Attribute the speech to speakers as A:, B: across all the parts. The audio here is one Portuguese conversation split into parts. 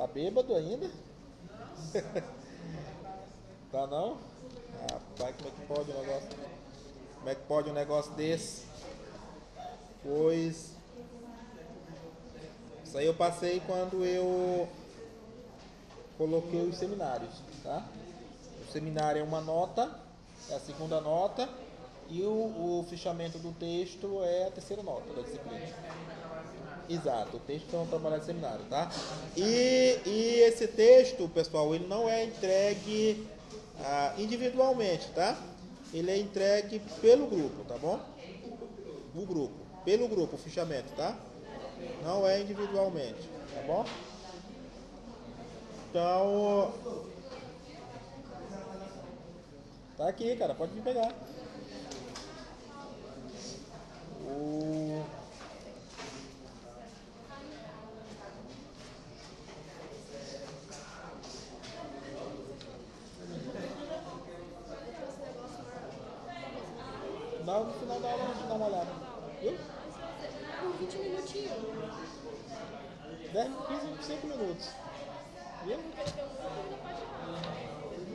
A: Tá bêbado ainda? Tá não? Rapaz, como é que pode um negócio? Como é que pode um negócio desse? Pois isso aí eu passei quando eu coloquei os seminários, tá? O seminário é uma nota, é a segunda nota, e o fichamento do texto é a terceira nota da disciplina. Exato, o texto é um trabalho de seminário, tá? E esse texto, pessoal, ele não é entregue individualmente, tá? Ele é entregue pelo grupo, tá bom? O grupo, pelo grupo, o fichamento, tá? Não é individualmente, tá bom? Então, tá aqui, cara, pode vir pegar. O... No final da aula a gente dá uma olhada. Viu?
B: Por 20 minutinhos.
A: 10, 15, 5 minutos. Viu?
B: Porque eu tenho muita dúvida pra tirar.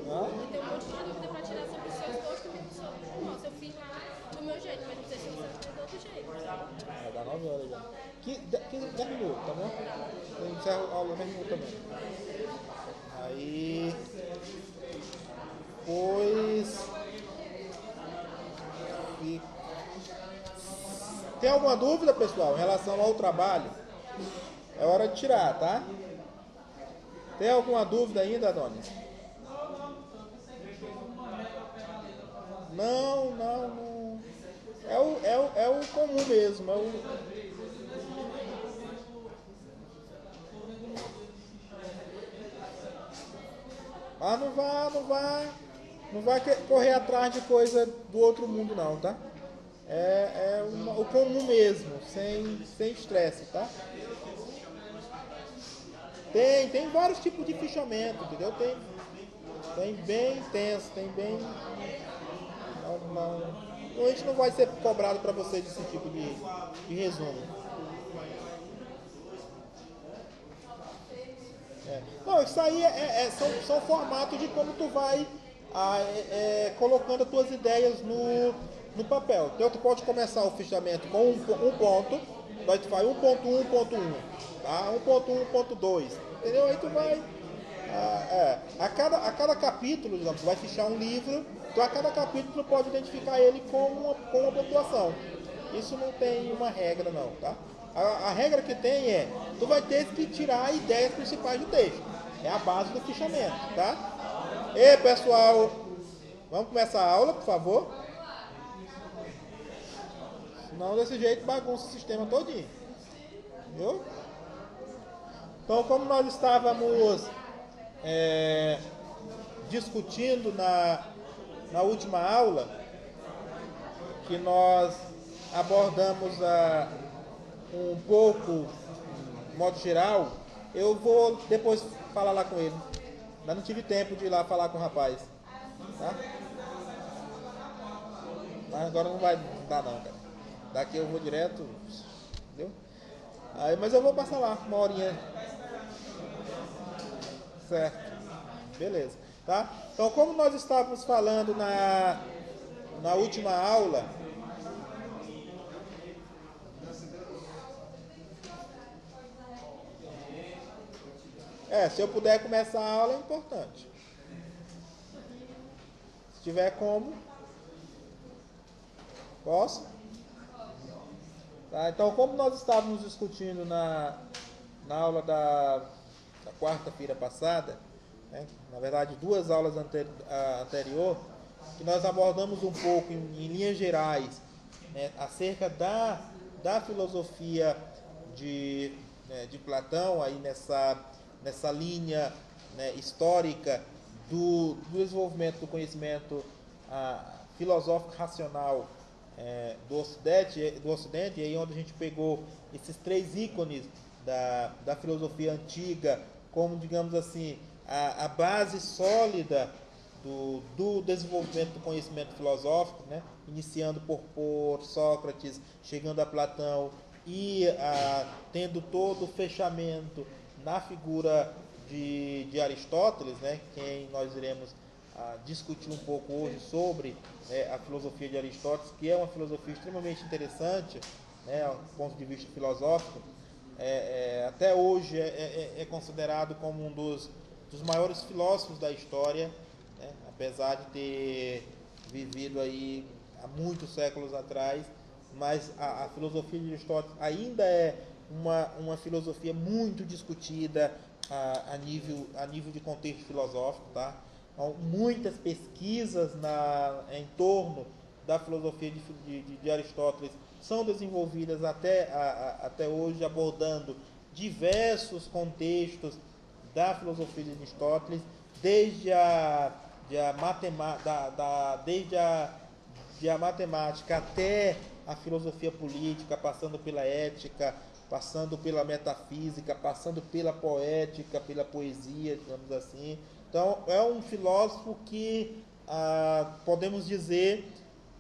A: Hã?
B: Eu tenho muita dúvida pra tirar sobre os seus gostos e sobre o nosso. Eu fiz lá do meu jeito, mas não sei se você fez do outro jeito.
A: Vai dar 9 horas já. 10 minutos, tá bom? Eu encerro a aula 10 minutos também. Aí. Pois. E... Tem alguma dúvida, pessoal, em relação ao trabalho? É hora de tirar, tá? Tem alguma dúvida ainda, Adonis? Não. É o comum mesmo. Mas não vai correr atrás de coisa do outro mundo não, tá? O comum mesmo, sem estresse, tá? Tem vários tipos de fichamento, entendeu? Tem bem intenso, tem bem... A gente não vai ser cobrado para você desse tipo de resumo. Não, isso aí são formatos de como tu vai colocando as tuas ideias no papel. Então tu pode começar o fichamento com um ponto, daí tu faz 1.1, 1.1, tá? 1.1, 1.2, entendeu? Aí tu vai... A cada capítulo, digamos, tu vai fichar um livro, então a cada capítulo tu pode identificar ele com uma pontuação. Isso não tem uma regra não, tá? A regra que tem tu vai ter que tirar ideias principais do texto. É a base do fichamento, tá? E pessoal, vamos começar a aula, por favor? Senão desse jeito bagunça o sistema todinho. Viu? Então, como nós estávamos discutindo na última aula, que nós abordamos um pouco, de modo geral, eu vou depois falar lá com ele. Mas não tive tempo de ir lá falar com o rapaz. Tá? Mas agora não vai dar não, cara. Daqui eu vou direto. Entendeu? Mas eu vou passar lá, uma horinha. Certo. Beleza. Tá? Então, como nós estávamos falando na última aula, se eu puder começar a aula é importante. Se tiver como, posso? Tá? Então, como nós estávamos discutindo na aula da quarta-feira passada, né? Na verdade 2 aulas anterior, que nós abordamos um pouco em linhas gerais, né, acerca da filosofia de Platão, aí nessa linha, né, histórica do desenvolvimento do conhecimento filosófico racional do Ocidente, e aí onde a gente pegou esses 3 ícones da filosofia antiga como, digamos assim, a base sólida do desenvolvimento do conhecimento filosófico, né? Iniciando por Sócrates, chegando a Platão e tendo todo o fechamento na figura de Aristóteles, né, quem nós iremos discutir um pouco hoje sobre a filosofia de Aristóteles, que é uma filosofia extremamente interessante, né, do ponto de vista filosófico. Até hoje é considerado como um dos maiores filósofos da história, né, apesar de ter vivido aí há muitos séculos atrás, mas a filosofia de Aristóteles ainda é uma filosofia muito discutida a nível de contexto filosófico, tá? Então, muitas pesquisas em torno da filosofia de Aristóteles são desenvolvidas até hoje, abordando diversos contextos da filosofia de Aristóteles, desde a matemática até a filosofia política, passando pela ética, passando pela metafísica, passando pela poética, pela poesia, digamos assim. Então, é um filósofo que podemos dizer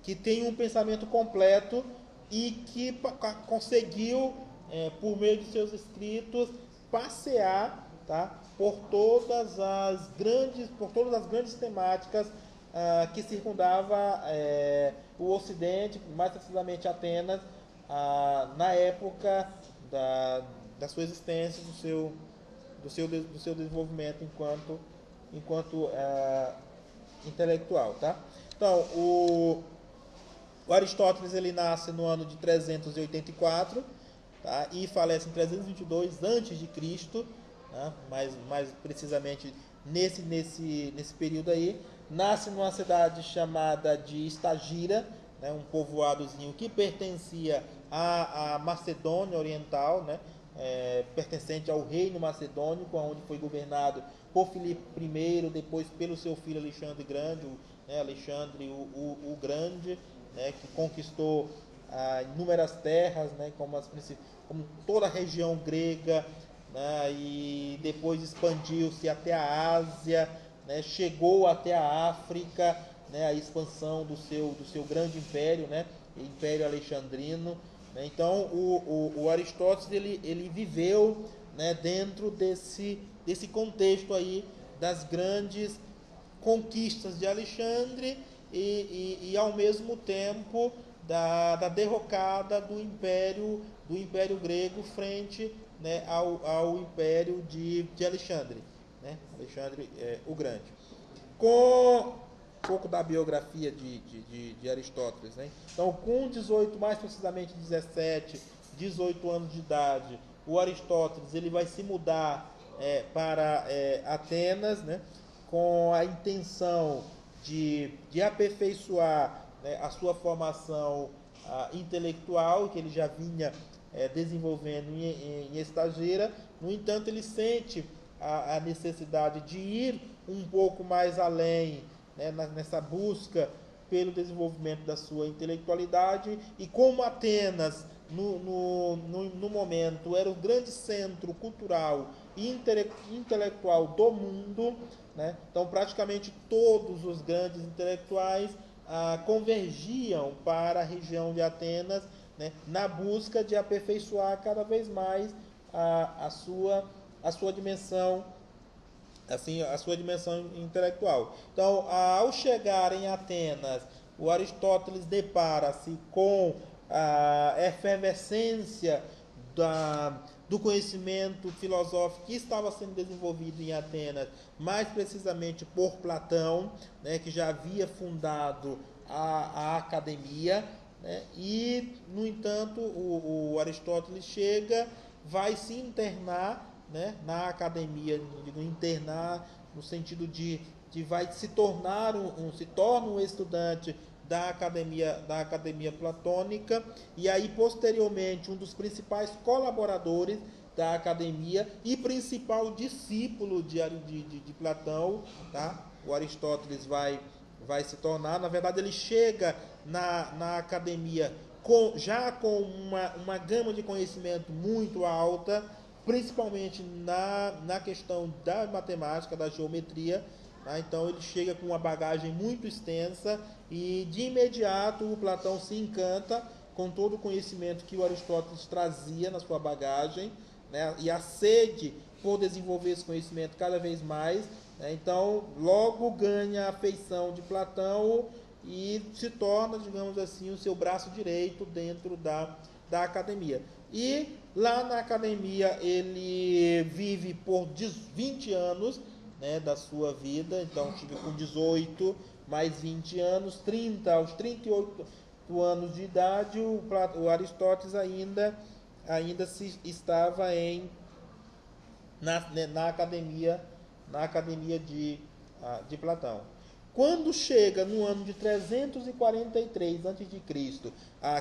A: que tem um pensamento completo e que conseguiu, por meio de seus escritos, passear, tá, por todas as grandes temáticas que circundava o Ocidente, mais precisamente Atenas, na época da sua existência, do seu desenvolvimento enquanto intelectual, tá? Então, o Aristóteles ele nasce no ano de 384, tá? E falece em 322 a.C., né? mais precisamente nesse período aí. Nasce numa cidade chamada de Estagira, né? Um povoadozinho que pertencia à Macedônia Oriental, né? Pertencente ao reino macedônico, onde foi governado por Filipe I, depois pelo seu filho Alexandre Grande, Alexandre o Grande, né, que conquistou inúmeras terras, né, como toda a região grega, né, e depois expandiu-se até a Ásia, né, chegou até a África, né, a expansão do seu grande império, né, Império Alexandrino. Né. Então, o Aristóteles ele viveu, né, dentro desse contexto aí das grandes conquistas de Alexandre e ao mesmo tempo da derrocada do império grego frente, né, ao império de Alexandre, né, Alexandre o Grande. Com um pouco da biografia de Aristóteles, né? Então, com 18, mais precisamente 17, 18 anos de idade, o Aristóteles ele vai se mudar para Atenas, né, com a intenção de aperfeiçoar, né, a sua formação intelectual, que ele já vinha desenvolvendo em Estagira. No entanto, ele sente a necessidade de ir um pouco mais além, né, nessa busca pelo desenvolvimento da sua intelectualidade. E como Atenas, no momento, era o grande centro cultural e intelectual do mundo, né? Então praticamente todos os grandes intelectuais convergiam para a região de Atenas, né, na busca de aperfeiçoar cada vez mais a sua dimensão, assim, a sua dimensão intelectual. Então, ao chegar em Atenas, o Aristóteles depara-se com a efervescência do conhecimento filosófico que estava sendo desenvolvido em Atenas, mais precisamente por Platão, né, que já havia fundado a academia, né, e, no entanto, o Aristóteles vai se internar, né, na academia, digo, internar no sentido de vai se torna um estudante da academia platônica, e aí posteriormente um dos principais colaboradores da academia e principal discípulo de Platão, tá? O Aristóteles vai se tornar, na verdade ele chega na academia já com uma gama de conhecimento muito alta, principalmente na questão da matemática, da geometria. Tá? Então ele chega com uma bagagem muito extensa e de imediato o Platão se encanta com todo o conhecimento que o Aristóteles trazia na sua bagagem, né? E a sede por desenvolver esse conhecimento cada vez mais, né? Então, logo ganha a afeição de Platão e se torna, digamos assim, o seu braço direito dentro da academia. E lá na academia ele vive por 20 anos, né, da sua vida. Então, com 18 mais 20 anos, 30, aos 38 anos de idade, o Aristóteles ainda estava na academia de Platão. Quando chega no ano de 343 a.C.,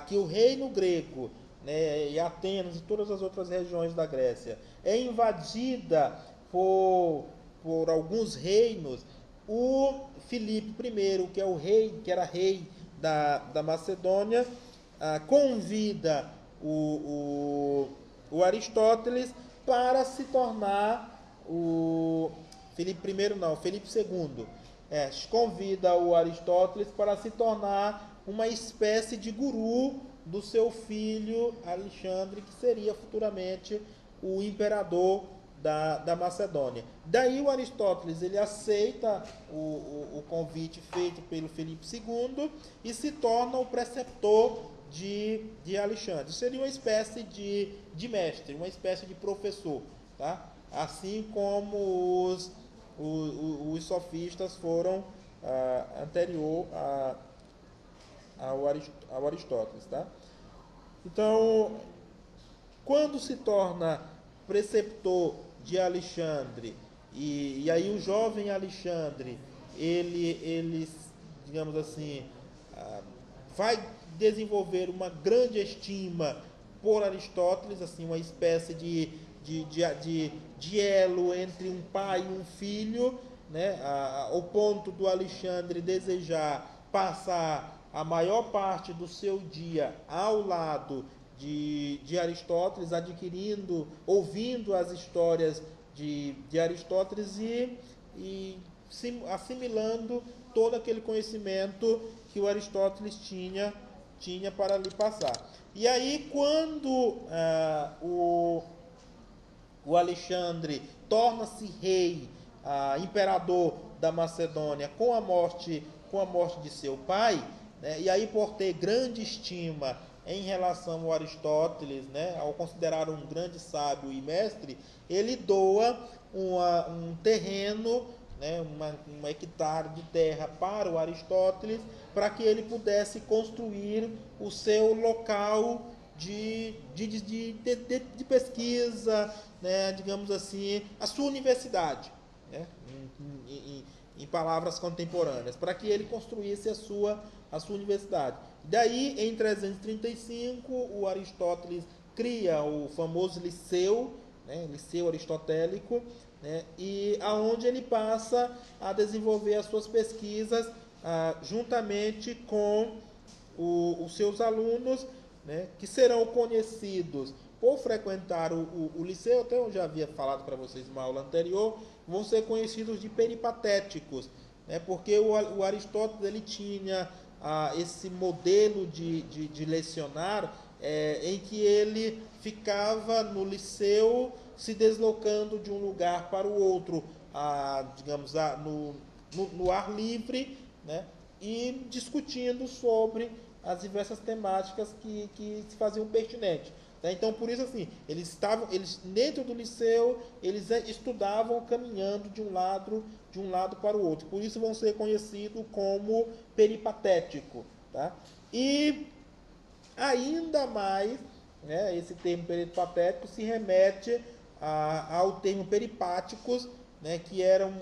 A: que o reino grego, né, e Atenas e todas as outras regiões da Grécia é invadida por alguns reinos, o Filipe I, que era rei da Macedônia, convida o Aristóteles para se tornar Filipe II, convida o Aristóteles para se tornar uma espécie de guru do seu filho Alexandre, que seria futuramente o imperador da Macedônia. Daí o Aristóteles ele aceita o convite feito pelo Filipe II e se torna o preceptor de Alexandre. Seria uma espécie de mestre, uma espécie de professor, tá? Assim como os sofistas foram anterior ao Aristóteles, tá? Então, quando se torna preceptor de Alexandre, e aí o jovem Alexandre, ele digamos assim, vai desenvolver uma grande estima por Aristóteles, assim, uma espécie de elo entre um pai e um filho, né? Ao ponto do Alexandre desejar passar a maior parte do seu dia ao lado de Aristóteles, ouvindo as histórias de Aristóteles e assimilando todo aquele conhecimento que o Aristóteles tinha para lhe passar. E aí, quando o Alexandre torna-se rei, imperador da Macedônia, com a morte de seu pai, né, e aí por ter grande estima em relação ao Aristóteles, né, ao considerar um grande sábio e mestre, ele doa um terreno, né, um hectare de terra para o Aristóteles, para que ele pudesse construir o seu local de pesquisa, né, digamos assim, a sua universidade, né, em palavras contemporâneas, para que ele construísse a sua universidade. Daí, em 335, o Aristóteles cria o famoso Liceu, né, Liceu Aristotélico, né, e aonde ele passa a desenvolver as suas pesquisas juntamente com os seus alunos, né, que serão conhecidos por frequentar o Liceu, até eu já havia falado para vocês numa aula anterior, vão ser conhecidos de peripatéticos, né, porque o Aristóteles ele tinha esse modelo de lecionar, em que ele ficava no Liceu se deslocando de um lugar para o outro, digamos, no ar livre, né, e discutindo sobre as diversas temáticas que se faziam pertinentes. Então, por isso, assim, eles dentro do Liceu, eles estudavam caminhando de um lado para o outro. Por isso vão ser conhecidos como peripatético, tá? E ainda mais, né, esse termo peripatético se remete ao termo peripáticos, né, que eram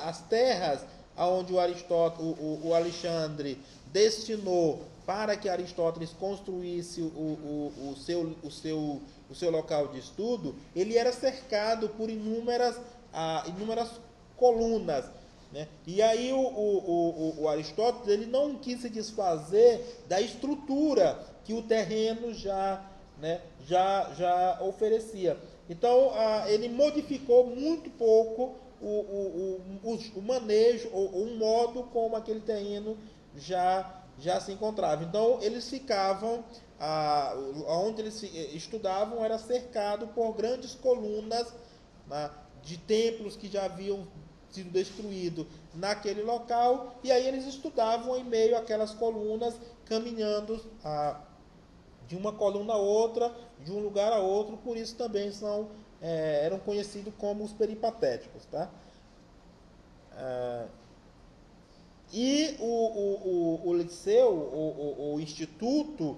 A: as terras aonde o Alexandre destinou para que Aristóteles construísse o seu local de estudo. Ele era cercado por inúmeras colunas, né? E aí o Aristóteles ele não quis se desfazer da estrutura que o terreno já oferecia. Então ele modificou muito pouco o manejo, ou um modo como aquele terreno já se encontrava. Então eles ficavam onde eles estudavam era cercado por grandes colunas, né, de templos que já haviam sido destruídos naquele local, e aí eles estudavam em meio àquelas colunas, caminhando de uma coluna a outra, de um lugar a outro, por isso também eram conhecidos como os peripatéticos. Tá? E o Liceu, o Instituto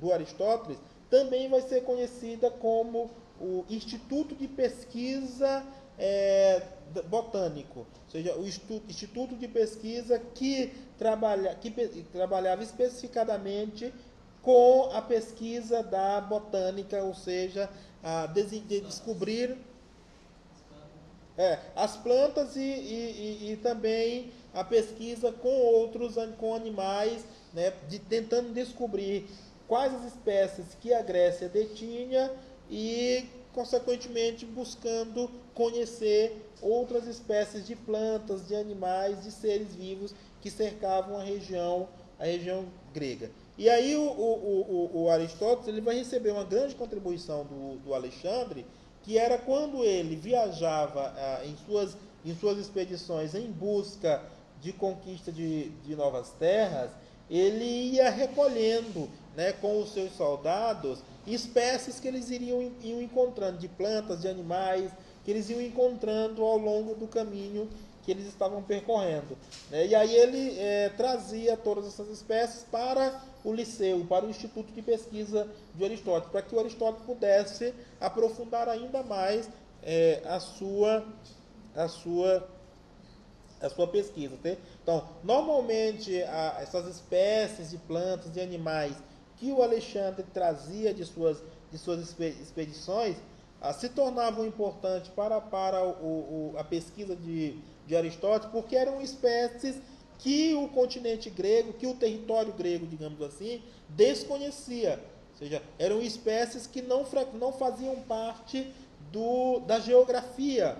A: do Aristóteles, também vai ser conhecida como o Instituto de Pesquisa Botânico, ou seja, o Instituto de Pesquisa que trabalhava especificadamente com a pesquisa da botânica, ou seja, de descobrir as plantas e também a pesquisa com animais, né, tentando descobrir quais as espécies que a Grécia detinha e, consequentemente, buscando conhecer outras espécies de plantas, de animais, de seres vivos que cercavam a região grega. E aí o Aristóteles ele vai receber uma grande contribuição do Alexandre, que era quando ele viajava em suas expedições em busca de conquista de novas terras, ele ia recolhendo, né, com os seus soldados, espécies que eles iam encontrando, de plantas, de animais, que eles iam encontrando ao longo do caminho que eles estavam percorrendo. Né? E aí ele trazia todas essas espécies para o Liceu, para o Instituto de Pesquisa de Aristóteles, para que o Aristóteles pudesse aprofundar ainda mais a sua pesquisa. Tá? Então, normalmente, essas espécies de plantas, de animais que o Alexandre trazia de suas expedições, se tornavam importantes para a pesquisa de Aristóteles, porque eram espécies que o continente grego, que o território grego, digamos assim, desconhecia. Ou seja, eram espécies que não faziam parte da geografia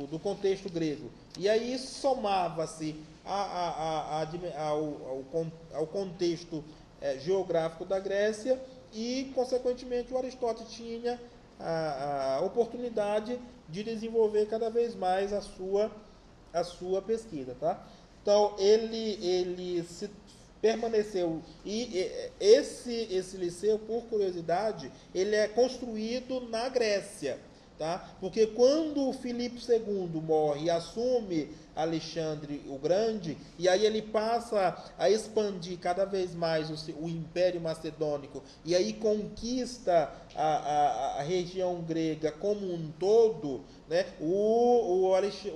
A: do contexto grego. E aí isso somava-se ao contexto geográfico da Grécia e, consequentemente, o Aristóteles tinha a oportunidade de desenvolver cada vez mais a sua pesquisa. Tá? Então, ele permaneceu. E esse liceu, por curiosidade, ele é construído na Grécia. Tá? Porque quando Filipe II morre e assume Alexandre o Grande, e aí ele passa a expandir cada vez mais o Império Macedônico, e aí conquista a região grega como um todo, né? o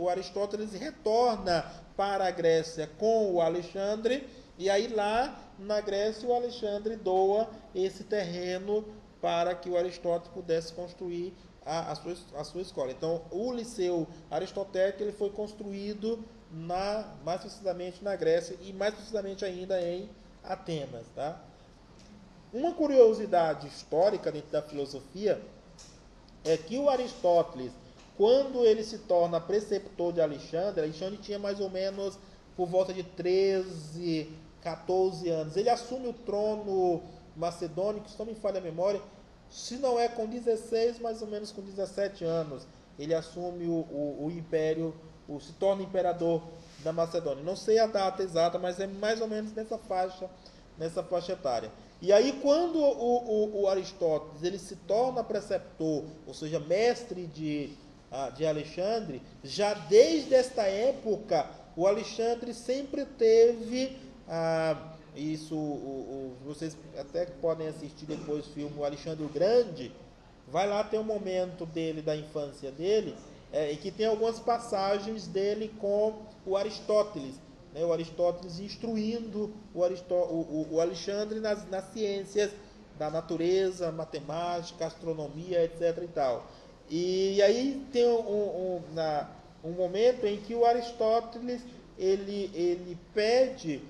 A: Aristóteles retorna para a Grécia com o Alexandre, e aí lá na Grécia o Alexandre doa esse terreno para que o Aristóteles pudesse construir a sua escola. Então, o Liceu Aristotélico ele foi construído mais precisamente na Grécia e mais precisamente ainda em Atenas. Tá? Uma curiosidade histórica dentro da filosofia é que o Aristóteles, quando ele se torna preceptor de Alexandre tinha mais ou menos por volta de 13, 14 anos. Ele assume o trono macedônico, se não me falha a memória, se não é com 16, mais ou menos com 17 anos, ele assume o império, se torna imperador da Macedônia. Não sei a data exata, mas é mais ou menos nessa faixa etária. E aí, quando o Aristóteles ele se torna preceptor, ou seja, mestre de Alexandre, já desde esta época, o Alexandre sempre teve isso, vocês até podem assistir depois o filme O Alexandre o Grande, vai lá ter um momento dele, da infância dele, e que tem algumas passagens dele com o Aristóteles, né? O Aristóteles instruindo o Alexandre nas ciências da natureza, matemática, astronomia, etc. e tal. E aí tem um momento em que o Aristóteles ele pede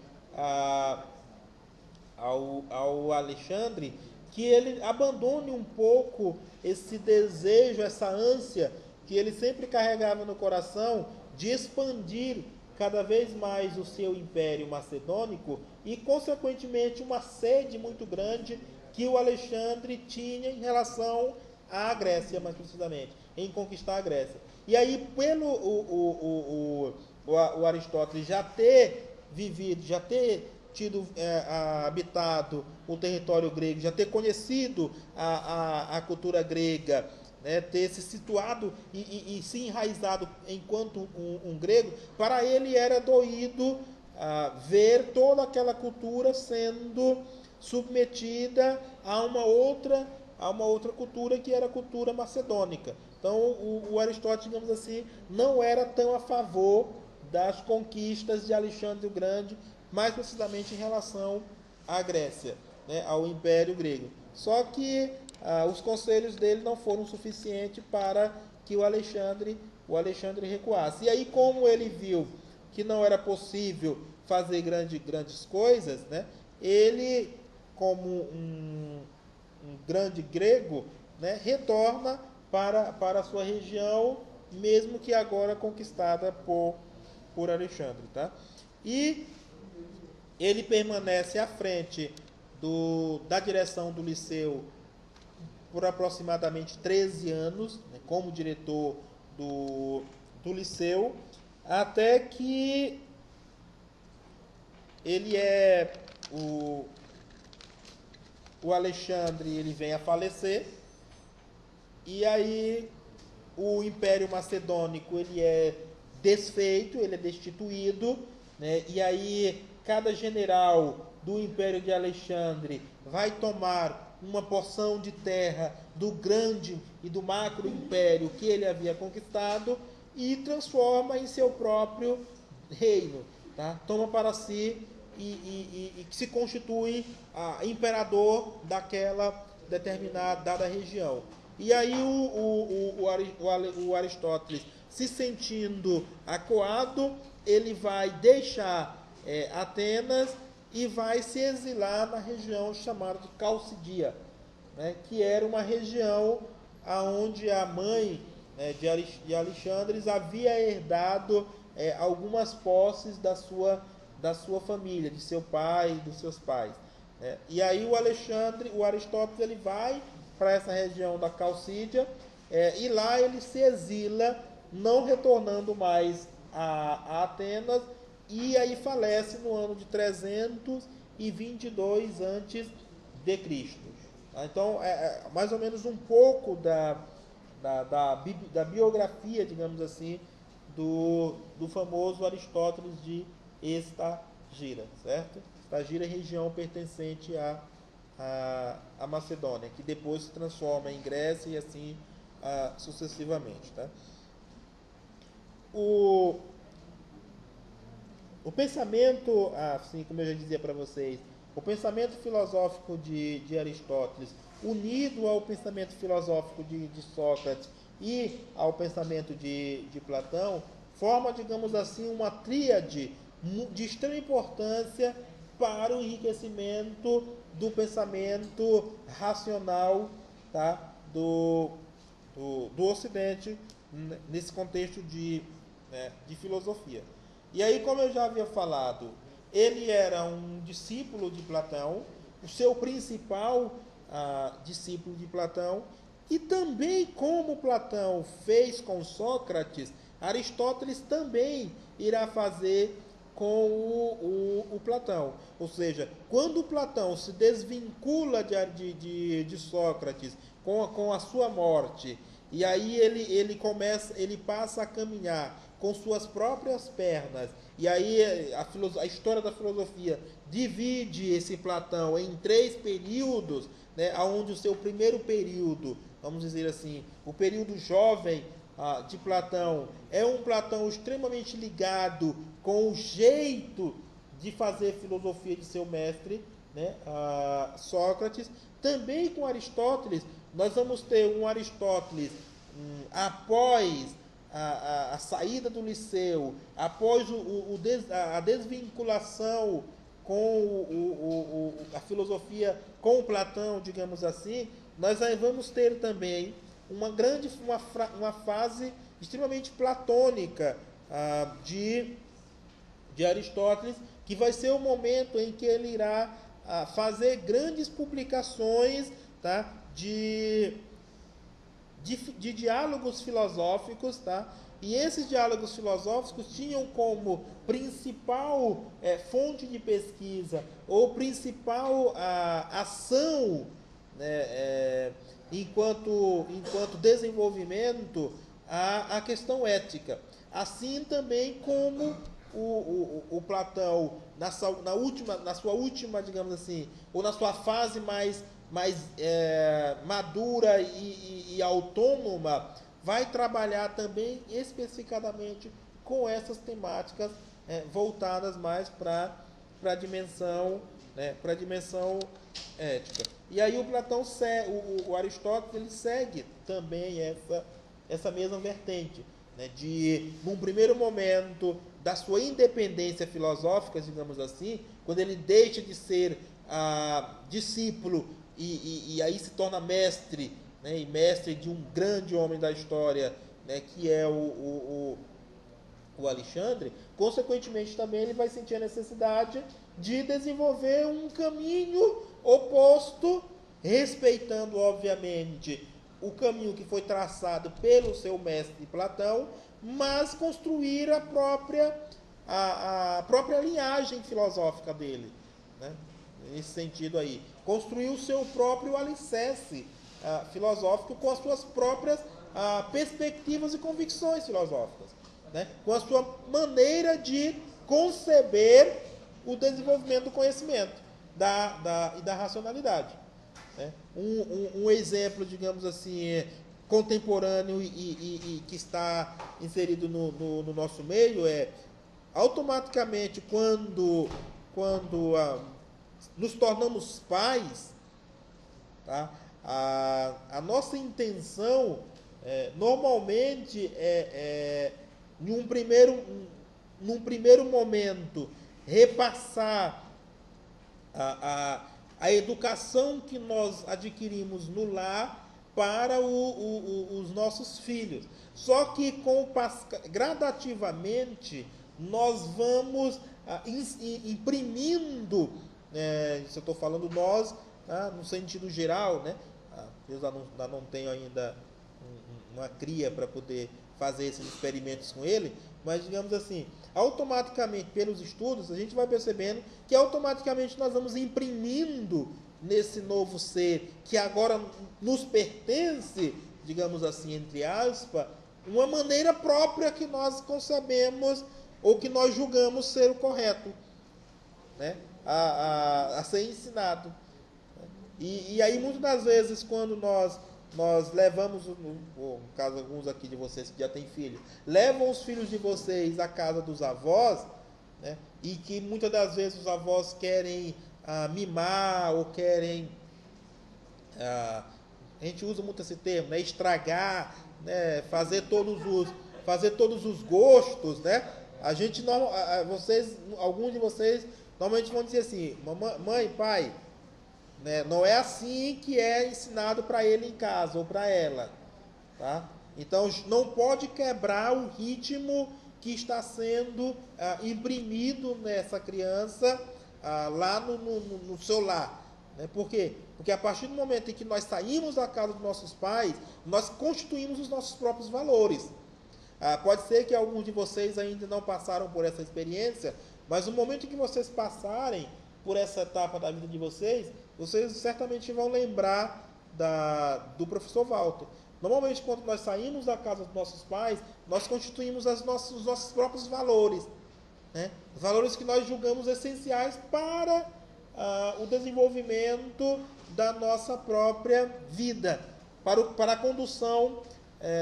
A: ao Alexandre que ele abandone um pouco esse desejo, essa ânsia que ele sempre carregava no coração de expandir cada vez mais o seu império macedônico e, consequentemente, uma sede muito grande que o Alexandre tinha em relação à Grécia, mais precisamente, em conquistar a Grécia. E aí, pelo o Aristóteles já ter vivido, já ter tido habitado o território grego, já ter conhecido a cultura grega, né, ter se situado e se enraizado enquanto um grego, para ele era doído ver toda aquela cultura sendo submetida a uma outra cultura, que era a cultura macedônica. Então o Aristóteles, digamos assim, não era tão a favor das conquistas de Alexandre o Grande, mais precisamente em relação à Grécia, né, ao Império Grego. Só que os conselhos dele não foram suficientes para que o Alexandre recuasse. E aí, como ele viu que não era possível fazer grandes coisas, né, ele, como um grande grego, né, retorna para a sua região, mesmo que agora conquistada por Alexandre. Tá? E ele permanece à frente da direção do Liceu por aproximadamente 13 anos, né, como diretor do Liceu, até que ele o Alexandre ele vem a falecer, e aí o Império Macedônico ele é desfeito, ele é destituído, né, e aí cada general do Império de Alexandre vai tomar uma porção de terra do grande e do macro império que ele havia conquistado e transforma em seu próprio reino, tá? Toma para si e se constitui imperador daquela determinada dada região. E aí o Aristóteles, se sentindo acuado, ele vai deixar Atenas e vai se exilar na região chamada de Calcidia, né, que era uma região onde a mãe de Alexandre havia herdado algumas posses da sua família, de seu pai e dos seus pais. Né. E aí o Aristóteles ele vai para essa região da Calcídia, e lá ele se exila, não retornando mais a Atenas, e aí falece no ano de 322 antes de Cristo. Então, mais ou menos um pouco da biografia, digamos assim, do famoso Aristóteles de Estagira, certo? Estagira é região pertencente à Macedônia, que depois se transforma em Grécia e assim sucessivamente. Tá? O pensamento, assim como eu já dizia para vocês, o pensamento filosófico de Aristóteles, unido ao pensamento filosófico de Sócrates e ao pensamento de Platão, forma, digamos assim, uma tríade de extrema importância para o enriquecimento do pensamento racional, tá, do Ocidente, nesse contexto de filosofia. E aí, como eu já havia falado, ele era um discípulo de Platão, o seu principal discípulo de Platão, e também como Platão fez com Sócrates, Aristóteles também irá fazer com o Platão. Ou seja, quando Platão se desvincula de Sócrates com a sua morte, e aí ele passa a caminhar com suas próprias pernas, e aí a história da filosofia divide esse Platão em 3 períodos, né, onde o seu primeiro período, vamos dizer assim, o período jovem de Platão, é um Platão extremamente ligado com o jeito de fazer filosofia de seu mestre, né, Sócrates. Também com Aristóteles, nós vamos ter um Aristóteles após a saída do Liceu, após a desvinculação com a filosofia com Platão, digamos assim, nós vamos ter também uma fase extremamente platônica de de Aristóteles, que vai ser o momento em que ele irá fazer grandes publicações, tá, de diálogos filosóficos, tá? E esses diálogos filosóficos tinham como principal fonte de pesquisa ou principal ação, né, enquanto desenvolvimento a questão ética. Assim também como o Platão, na sua última, digamos assim, ou na sua fase mais madura e autônoma, vai trabalhar também especificadamente com essas temáticas voltadas mais para a dimensão, né, para a dimensão ética. E aí o Platão, o Aristóteles, ele segue também essa mesma vertente, né, de, num primeiro momento da sua independência filosófica, digamos assim, quando ele deixa de ser discípulo e aí se torna mestre, né, e mestre de um grande homem da história, né, que é o Alexandre. Consequentemente também ele vai sentir a necessidade de desenvolver um caminho oposto, respeitando obviamente o caminho que foi traçado pelo seu mestre Platão, mas construir a própria linhagem filosófica dele, né? Nesse sentido aí, construir o seu próprio alicerce filosófico com as suas próprias perspectivas e convicções filosóficas, né? Com a sua maneira de conceber o desenvolvimento do conhecimento e da racionalidade, né? Um exemplo, digamos assim, contemporâneo e que está inserido no nosso meio automaticamente quando nos tornamos pais, tá? A nossa intenção normalmente num primeiro momento, repassar a educação que nós adquirimos no lar para os nossos filhos. Só que gradativamente nós vamos imprimindo, se eu estou falando nós, tá, no sentido geral, né? Eu ainda não tenho ainda uma cria para poder fazer esses experimentos com ele, mas digamos assim, automaticamente pelos estudos a gente vai percebendo que automaticamente nós vamos imprimindo nesse novo ser que agora nos pertence, digamos assim, entre aspas, uma maneira própria que nós concebemos ou que nós julgamos ser o correto, né, a ser ensinado. E aí muitas das vezes quando nós levamos, no caso alguns aqui de vocês que já têm filhos, levam os filhos de vocês à casa dos avós, né, e que muitas das vezes os avós querem mimar ou querem, a gente usa muito esse termo, né, estragar, né, fazer todos os gostos, né? A gente não, alguns de vocês normalmente vão dizer assim: mãe, pai, né, não é assim que é ensinado para ele em casa ou para ela, tá? Então não pode quebrar o ritmo que está sendo imprimido nessa criança lá no seu lar, né? Por quê? Porque a partir do momento em que nós saímos da casa dos nossos pais, nós constituímos os nossos próprios valores. Pode ser que alguns de vocês ainda não passaram por essa experiência, mas no momento em que vocês passarem por essa etapa da vida de vocês certamente vão lembrar do professor Walter. Normalmente, quando nós saímos da casa dos nossos pais, nós constituímos os nossos próprios valores, né? Valores que nós julgamos essenciais para o desenvolvimento da nossa própria vida, para a condução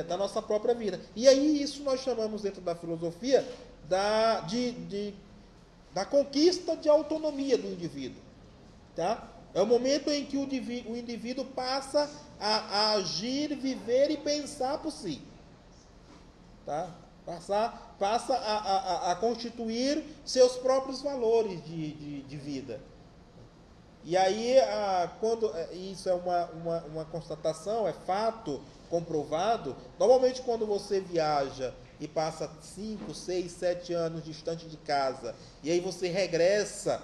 A: da nossa própria vida. E aí isso nós chamamos dentro da filosofia da conquista de autonomia do indivíduo, tá? É o momento em que o indivíduo passa a agir, viver e pensar por si, tá? Passa a constituir seus próprios valores de vida. E aí, quando isso é uma constatação, é fato comprovado, normalmente quando você viaja e passa 5, 6, 7 anos distante de casa, e aí você regressa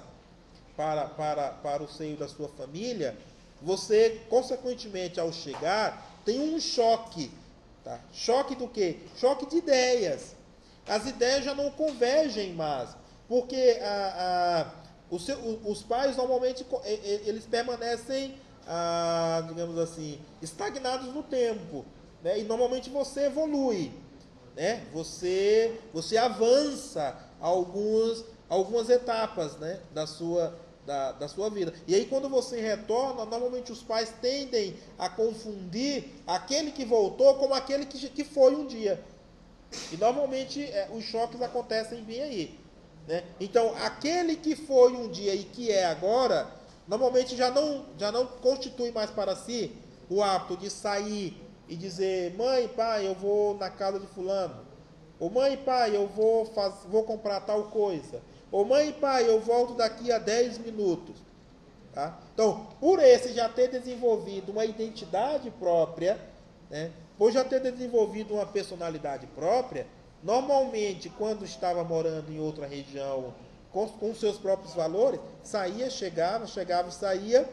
A: para o seio da sua família, você, consequentemente, ao chegar, tem um choque. Tá? Choque do quê? Choque de ideias. As ideias já não convergem mais, porque os pais, normalmente, eles permanecem, digamos assim, estagnados no tempo. Né? E, normalmente, você evolui. Né? Você avança algumas etapas, né? da sua vida. E aí, quando você retorna, normalmente os pais tendem a confundir aquele que voltou como aquele que foi um dia. E normalmente os choques acontecem bem aí. Né? Então, aquele que foi um dia e que é agora, normalmente já não constitui mais para si o hábito de sair e dizer: mãe, pai, eu vou na casa de fulano. Ou mãe, pai, eu vou comprar tal coisa. Ou mãe, pai, eu volto daqui a 10 minutos. Tá? Então, por esse já ter desenvolvido uma identidade própria, né, por já ter desenvolvido uma personalidade própria, normalmente, quando estava morando em outra região, com seus próprios valores, saía, chegava e saía,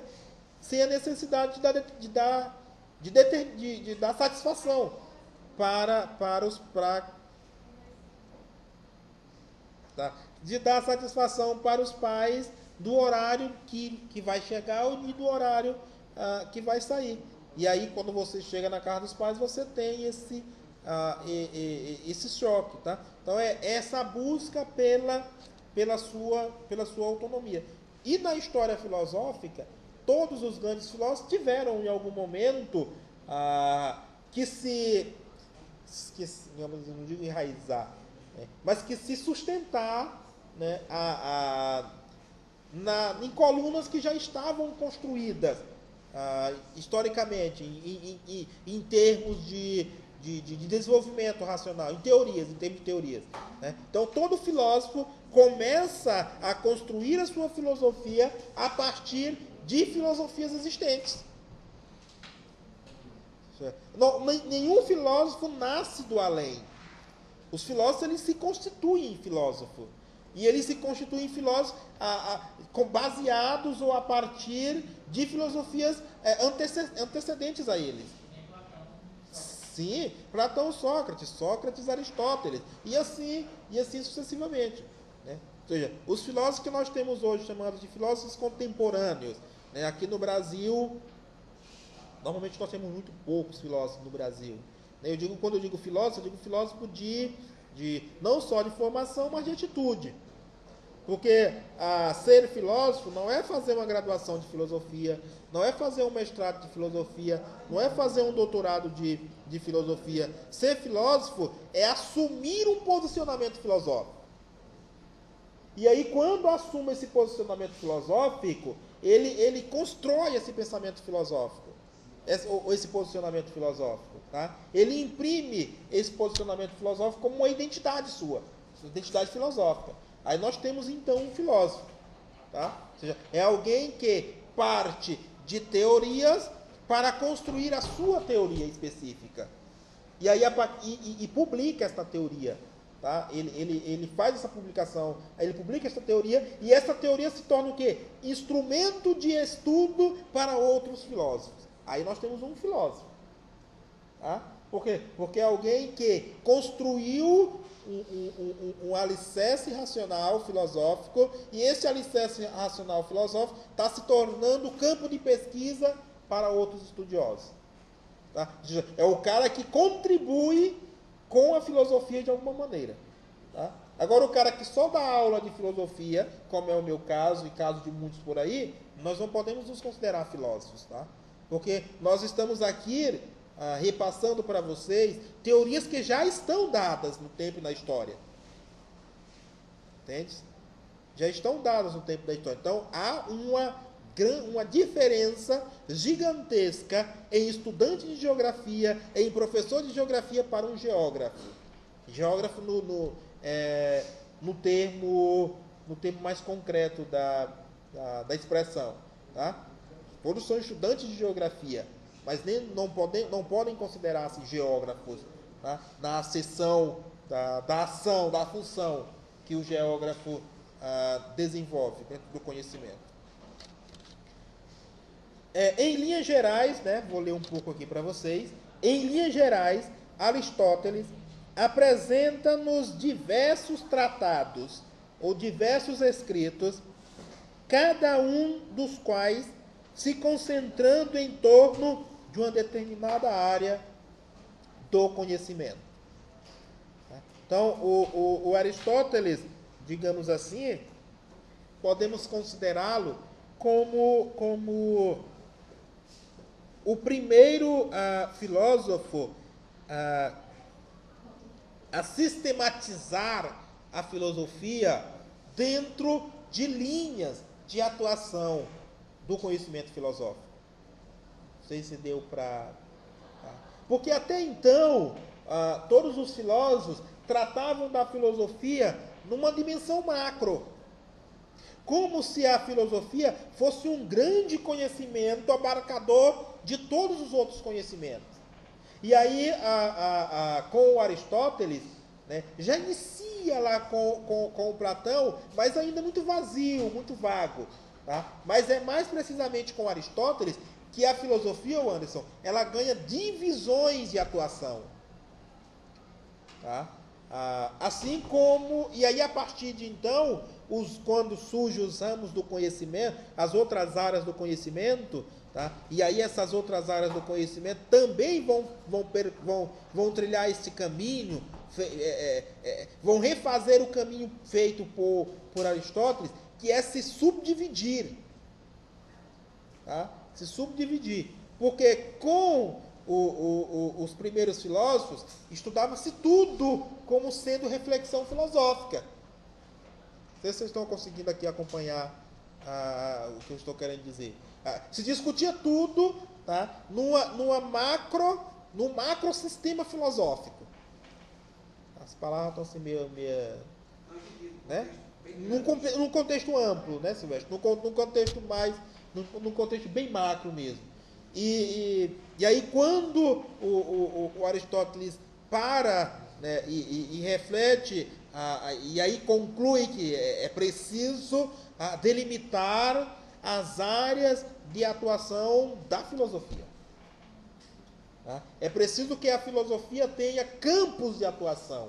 A: sem a necessidade de dar satisfação de dar satisfação para os pais do horário que vai chegar e do horário que vai sair. E aí, quando você chega na casa dos pais, você tem esse choque. Tá? Então, é essa busca pela sua autonomia. E na história filosófica, todos os grandes filósofos tiveram, em algum momento, digamos, não digo enraizar, né, mas que se sustentar, né, em colunas que já estavam construídas historicamente, em termos de desenvolvimento racional, em termos de teorias. Né? Então, todo filósofo começa a construir a sua filosofia a partir de filosofias existentes. Nenhum filósofo nasce do além. Os filósofos, eles se constituem em filósofo. E eles se constituem em filósofos baseados ou a partir de filosofias antecedentes a eles. Sim, Platão, Sócrates, Aristóteles. E assim sucessivamente. Né? Ou seja, os filósofos que nós temos hoje, chamados de filósofos contemporâneos, né? Aqui no Brasil, normalmente nós temos muito poucos filósofos no Brasil. Quando eu digo filósofo não só de formação, mas de atitude. Porque ser filósofo não é fazer uma graduação de filosofia, não é fazer um mestrado de filosofia, não é fazer um doutorado de filosofia. Ser filósofo é assumir um posicionamento filosófico. E aí, quando assume esse posicionamento filosófico, ele constrói esse pensamento filosófico, esse posicionamento filosófico. Tá? Ele imprime esse posicionamento filosófico como uma identidade sua identidade filosófica. Aí nós temos então um filósofo. Tá? Ou seja, é alguém que parte de teorias para construir a sua teoria específica. E aí publica esta teoria. Tá? Ele faz essa publicação, ele publica essa teoria, e essa teoria se torna o quê? Instrumento de estudo para outros filósofos. Aí nós temos um filósofo. Tá? Por quê? Porque é alguém que construiu um alicerce racional filosófico, e esse alicerce racional filosófico está se tornando campo de pesquisa para outros estudiosos. Tá? É o cara que contribui com a filosofia de alguma maneira. Tá? Agora, o cara que só dá aula de filosofia, como é o meu caso e caso de muitos por aí, nós não podemos nos considerar filósofos. Tá? Porque nós estamos aqui repassando para vocês teorias que já estão dadas no tempo e na história. Entende? Já estão dadas no tempo da história. Então, há uma diferença gigantesca em estudante de geografia, em professor de geografia para um geógrafo. Geógrafo no termo mais concreto da expressão. Tá? Todos são estudantes de geografia, mas não podem considerar-se geógrafos, tá? Na acessão da ação, da função que o geógrafo desenvolve dentro do conhecimento. Em linhas gerais, né, vou ler um pouco aqui para vocês. Em linhas gerais, Aristóteles apresenta-nos diversos tratados ou diversos escritos, cada um dos quais se concentrando em torno de uma determinada área do conhecimento. Então, o Aristóteles, digamos assim, podemos considerá-lo como o primeiro filósofo a sistematizar a filosofia dentro de linhas de atuação do conhecimento filosófico. Não sei se deu para... Porque até então, todos os filósofos tratavam da filosofia numa dimensão macro. Como se a filosofia fosse um grande conhecimento abarcador de todos os outros conhecimentos. E aí, com o Aristóteles, né, já inicia lá com o Platão, mas ainda muito vazio, muito vago. Tá? Mas é mais precisamente com Aristóteles que a filosofia, Anderson, ela ganha divisões de atuação. Tá? Assim como, e aí a partir de então, quando surgem os ramos do conhecimento, as outras áreas do conhecimento, tá? E aí essas outras áreas do conhecimento também vão trilhar esse caminho, vão refazer o caminho feito por Aristóteles, que é se subdividir. Tá? Se subdividir. Porque com os primeiros filósofos, estudava-se tudo como sendo reflexão filosófica. Não sei se vocês estão conseguindo aqui acompanhar o que eu estou querendo dizer. Se discutia tudo, tá, num macro sistema filosófico. As palavras estão assim meio né? Num contexto amplo, né, Silvestre? Num contexto bem macro mesmo. E aí quando o Aristóteles para, né, e reflete, e aí conclui que é preciso delimitar as áreas de atuação da filosofia. Tá? É preciso que a filosofia tenha campos de atuação.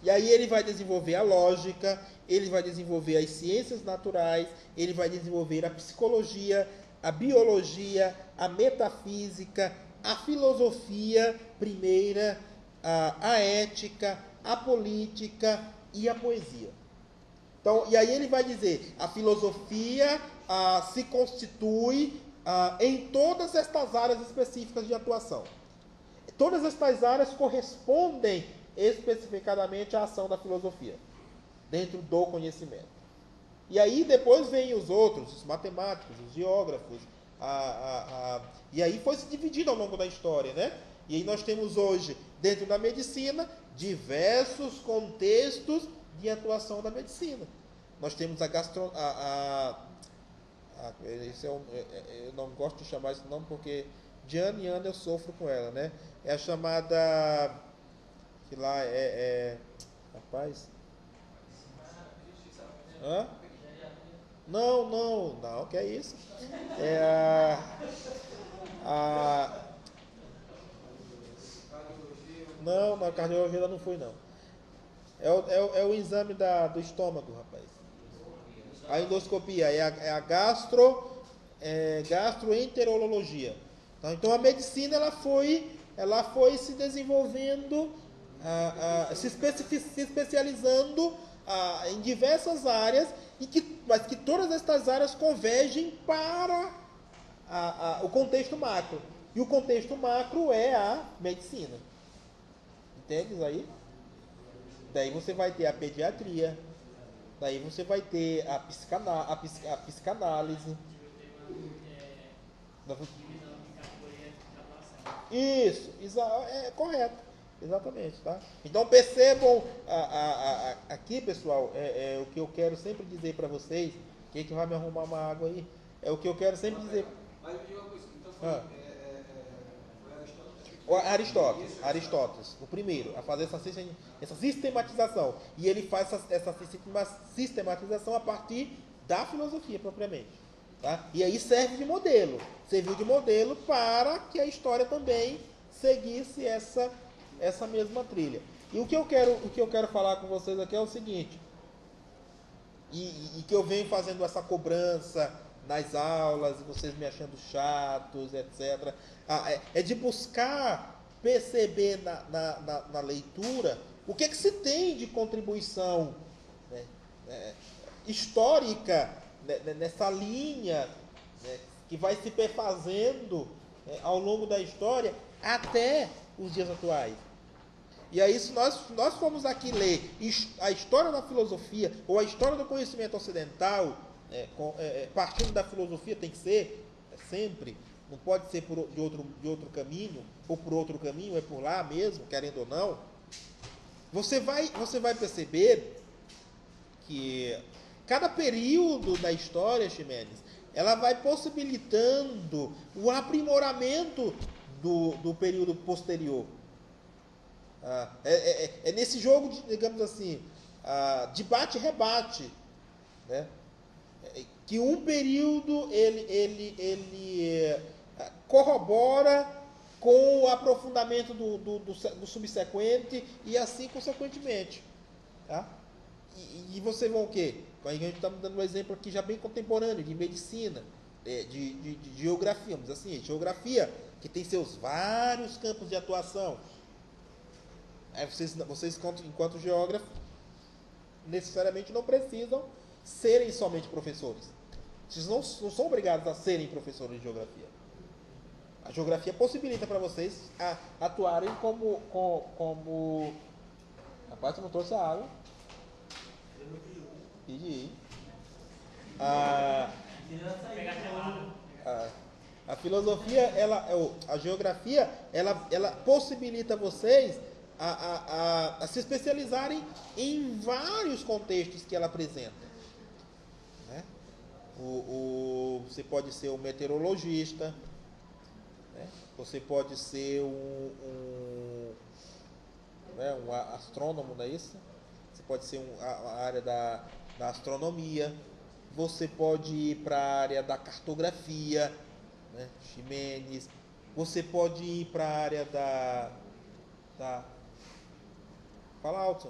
A: E aí ele vai desenvolver a lógica, ele vai desenvolver as ciências naturais, ele vai desenvolver a psicologia, a biologia, a metafísica, a filosofia primeira, a ética, a política e a poesia. Então, e aí ele vai dizer, a filosofia se constitui em todas estas áreas específicas de atuação. Todas estas áreas correspondem especificadamente à ação da filosofia, dentro do conhecimento. E aí depois vem os outros, os matemáticos, os geógrafos, e aí foi se dividindo ao longo da história, né? E aí nós temos hoje, dentro da medicina, diversos contextos de atuação da medicina. Nós temos eu não gosto de chamar esse nome porque de ano em ano eu sofro com ela, né? É a chamada, que lá rapaz. Hã? Não, que é isso? Não, a cardiologia não foi, não. É o exame do estômago, rapaz. A endoscopia é a gastroenterologia. Então a medicina ela foi se desenvolvendo, se especializando em diversas áreas, mas que todas estas áreas convergem para o contexto macro. E o contexto macro é a medicina. Entende isso aí? Daí você vai ter a pediatria, daí você vai ter a psicanálise. Isso, é correto, exatamente, tá? Então percebam aqui, pessoal, o que eu quero sempre dizer para vocês. Quem que vai me arrumar uma água aí? É o que eu quero sempre dizer.
C: Mas me diga uma coisa, então foi Aristóteles.
A: Aristóteles, o primeiro a fazer essa sistematização. E ele faz essa sistematização a partir da filosofia propriamente. Tá? E aí serviu de modelo para que a história também seguisse essa mesma trilha. E o que eu quero falar com vocês aqui é o seguinte, e que eu venho fazendo essa cobrança nas aulas, e vocês me achando chatos, etc. É de buscar perceber na leitura o que se tem de contribuição, né, histórica, né, nessa linha, né, que vai se perfazendo, né, ao longo da história até os dias atuais. E aí, se nós formos aqui ler a história da filosofia ou a história do conhecimento ocidental, partindo da filosofia, tem que ser sempre, não pode ser de outro caminho, ou por outro caminho, é por lá mesmo, querendo ou não. Você vai perceber que cada período da história, Ximenes, ela vai possibilitando o aprimoramento do período posterior. É nesse jogo, digamos assim, de bate-rebate, né? Que um período ele corrobora com o aprofundamento do subsequente e assim consequentemente. Tá? E você vai o quê? A gente está dando um exemplo aqui já bem contemporâneo, de medicina, de geografia, vamos dizer assim, geografia, que tem seus vários campos de atuação. Aí vocês enquanto geógrafos, necessariamente não precisam serem somente professores. Vocês não são obrigados a serem professores de geografia. A geografia possibilita para vocês atuarem como... Rapaz, você não trouxe a água? Pedi. A filosofia, a geografia, ela possibilita vocês a se especializarem em vários contextos que ela apresenta. Né? Você pode ser um meteorologista, né? Você pode ser um astrônomo, não é isso? Você pode ser a área da astronomia, você pode ir para a área da cartografia, né? Ximenes, você pode ir para a área fala alto,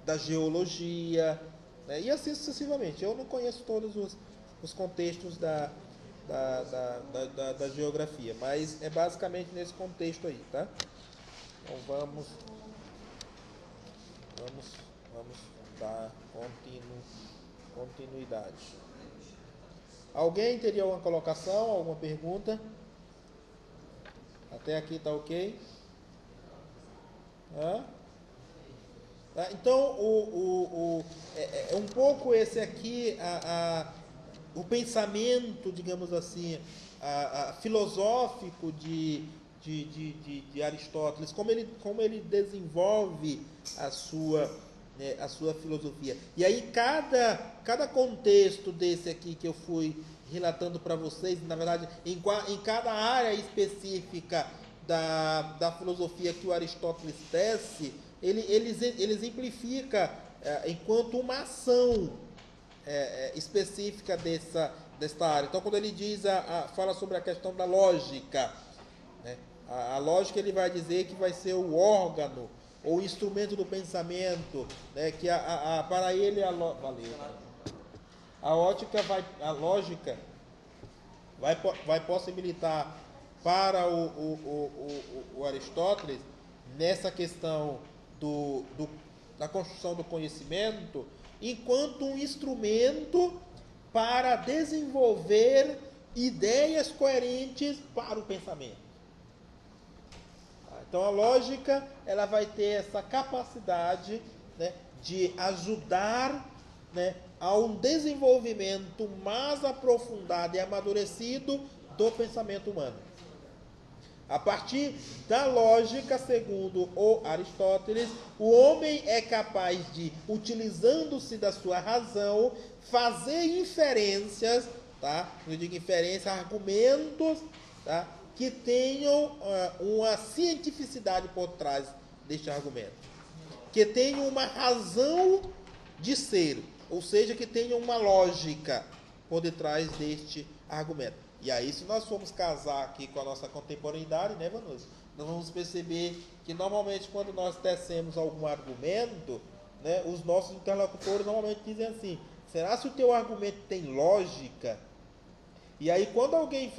A: da geologia, né? E assim sucessivamente. Eu não conheço todos os contextos da geografia, mas é basicamente nesse contexto aí, tá? Então vamos dar continuidade. Alguém teria alguma colocação, alguma pergunta? Até aqui tá ok? Então, é um pouco esse aqui, o pensamento, digamos assim, filosófico de Aristóteles, como ele desenvolve a sua filosofia. E aí, cada contexto desse aqui que eu fui relatando para vocês, na verdade, em cada área específica da filosofia que o Aristóteles tece, ele exemplifica enquanto uma ação específica desta área. Então, quando ele fala sobre a questão da lógica, né, a lógica ele vai dizer que vai ser o órgano ou o instrumento do pensamento, né, que para ele a lógica vai possibilitar para o Aristóteles, nessa questão da construção do conhecimento, enquanto um instrumento para desenvolver ideias coerentes para o pensamento. Então a lógica ela vai ter essa capacidade, né, de ajudar, né, a um desenvolvimento mais aprofundado e amadurecido do pensamento humano. A partir da lógica, segundo o Aristóteles, o homem é capaz de, utilizando-se da sua razão, fazer inferências, tá? Eu digo inferência, argumentos, tá? que tenham uma cientificidade por trás deste argumento, que tenham uma razão de ser, ou seja, que tenham uma lógica por detrás deste argumento. E aí, se nós formos casar aqui com a nossa contemporaneidade, né, Vanusa, nós vamos perceber que normalmente quando nós tecemos algum argumento, né, os nossos interlocutores normalmente dizem assim: será se o teu argumento tem lógica? E aí, quando alguém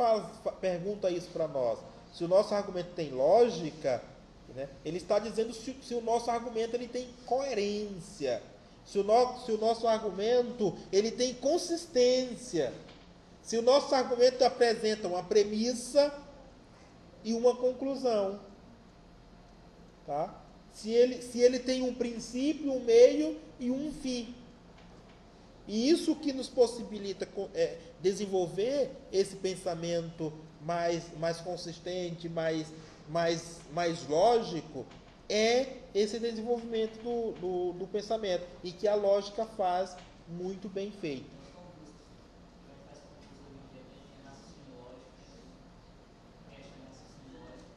A: pergunta isso para nós, se o nosso argumento tem lógica, né, ele está dizendo se o nosso argumento ele tem coerência, se o nosso argumento ele tem consistência, se o nosso argumento apresenta uma premissa e uma conclusão, tá? Se ele tem um princípio, um meio e um fim. E isso que nos possibilita desenvolver esse pensamento mais consistente, mais lógico, é esse desenvolvimento do pensamento, e que a lógica faz muito bem feito.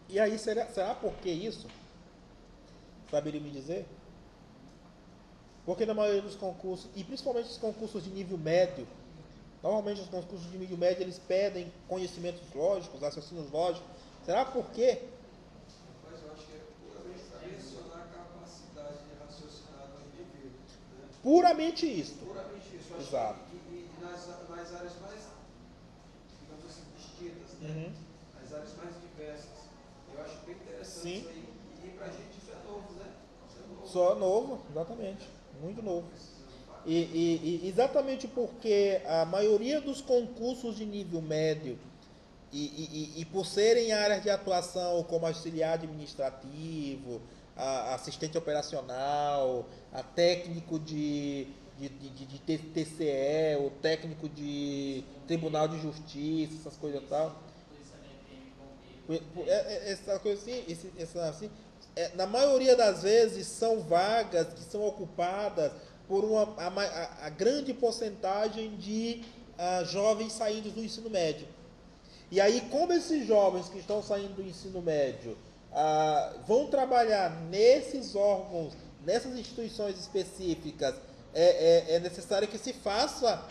A: E aí, será por que isso? Saberia me dizer? Porque na maioria dos concursos, e principalmente os concursos de nível médio, normalmente os concursos de nível médio, eles pedem conhecimentos lógicos, raciocínios lógicos. Será por quê?
C: Mas eu acho que é puramente para mencionar a capacidade de raciocinar do indivíduo. Né?
A: Puramente isso.
C: Puramente isso. Eu acho
A: Exato.
C: que nas áreas mais, digamos assim, distintas, né?
A: Uhum.
C: As áreas mais diversas. Eu acho bem interessante. Sim. Isso aí. E para a gente isso é novo, né? Isso é novo. Só
A: novo, exatamente. Muito novo. E exatamente porque a maioria dos concursos de nível médio, e por serem áreas de atuação como auxiliar administrativo, assistente operacional, a técnico de TCE, o técnico de Tribunal de Justiça, essas coisas e tal. Essa coisa assim, na maioria das vezes são vagas que são ocupadas por a grande porcentagem de jovens saindo do ensino médio. E aí, como esses jovens que estão saindo do ensino médio vão trabalhar nesses órgãos, nessas instituições específicas, é necessário que se faça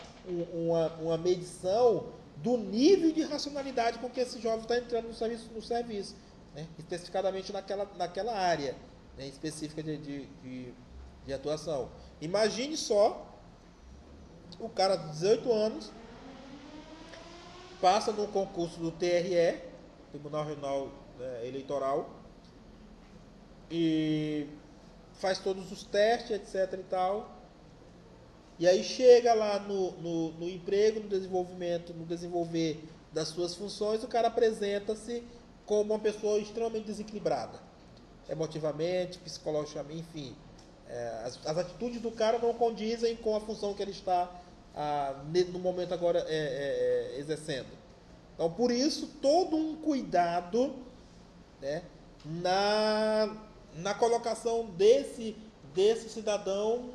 A: uma medição do nível de racionalidade com que esse jovem está entrando no serviço, né? Especificadamente naquela área, né, específica de atuação. Imagine só o cara de 18 anos passa no concurso do TRE, Tribunal Regional Eleitoral, e faz todos os testes, etc. e tal. E aí chega lá no emprego, no desenvolver das suas funções, o cara apresenta-se como uma pessoa extremamente desequilibrada, emotivamente, psicologicamente, enfim. As atitudes do cara não condizem com a função que ele está no momento agora exercendo. Então, por isso, todo um cuidado, né, na colocação desse cidadão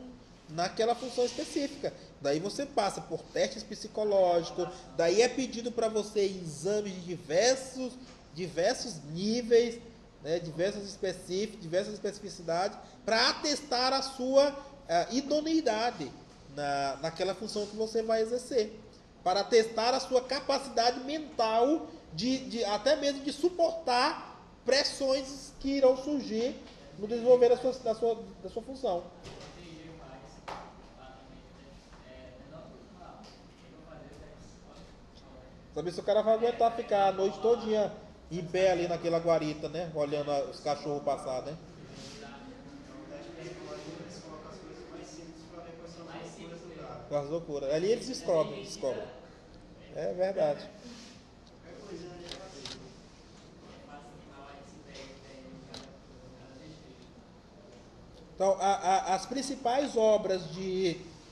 A: naquela função específica. Daí você passa por testes psicológicos, daí é pedido para você exames de diversos níveis, né, diversas especificidades, para atestar a sua idoneidade naquela função que você vai exercer, para atestar a sua capacidade mental de até mesmo de suportar pressões que irão surgir no desenvolver da sua função. Saber se o cara vai aguentar ficar a noite todinha em pé ali naquela guarita, né? Olhando os cachorros passar, né? Com as loucuras. Ali eles descobrem. É verdade. Então, as principais obras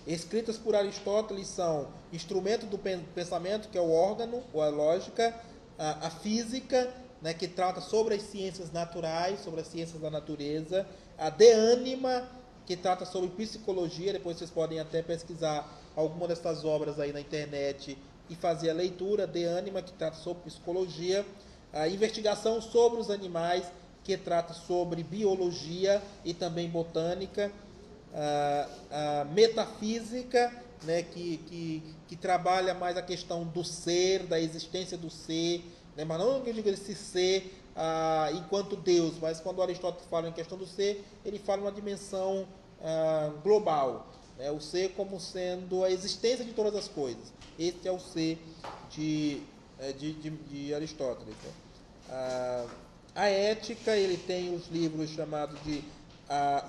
A: escritas por Aristóteles são Instrumento do Pensamento, que é o órgão, ou a lógica, a física, né, que trata sobre as ciências naturais, sobre as ciências da natureza, a De Anima, que trata sobre psicologia. Depois vocês podem até pesquisar alguma dessas obras aí na internet e fazer a leitura. De Anima, que trata sobre psicologia. a investigação sobre os animais, que trata sobre biologia e também botânica, a metafísica, né, que trabalha mais a questão do ser, da existência do ser, né, mas não que eu diga esse ser enquanto Deus, mas quando Aristóteles fala em questão do ser, ele fala uma dimensão global, né, o ser como sendo a existência de todas as coisas. Esse é o ser de Aristóteles, né? A ética, ele tem os livros chamados de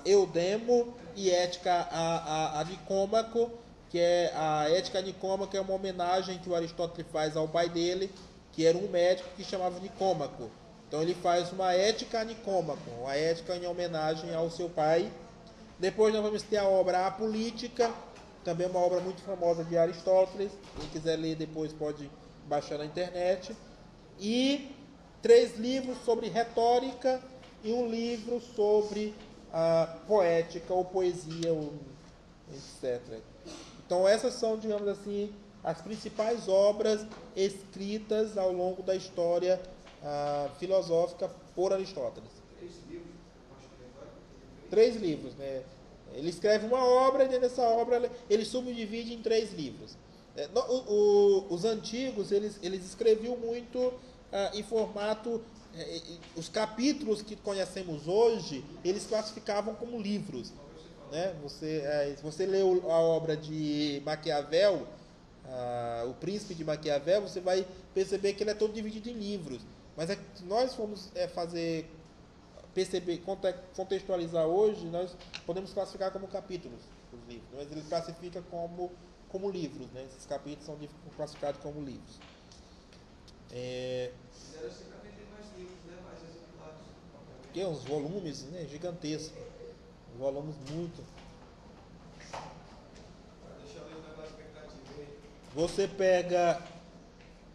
A: Eudemo e Ética a Nicômaco, que é a Ética a Nicômaco, é uma homenagem que o Aristóteles faz ao pai dele, que era um médico que chamava Nicômaco. Então ele faz uma Ética a Nicômaco, uma ética em homenagem ao seu pai. Depois nós vamos ter a obra A Política, também uma obra muito famosa de Aristóteles. Quem quiser ler depois pode baixar na internet. E 3 livros sobre retórica e um livro sobre poética ou poesia, etc. Então essas são, digamos assim, as principais obras escritas ao longo da história filosófica por Aristóteles. 3 livros, né? Ele escreve uma obra e dentro dessa obra ele subdivide em 3 livros. Os antigos, eles escreviam muito em formato... os capítulos que conhecemos hoje, eles classificavam como livros, né? Se você lê a obra de Maquiavel, O Príncipe de Maquiavel, você vai perceber que ele é todo dividido em livros. Mas se nós formos contextualizar hoje, nós podemos classificar como capítulos os livros, mas ele classifica como livros, né? Esses capítulos são classificados como livros. Que uns volumes, né, gigantescos, volumes muito.
C: Deixa eu ler na expectativa aí.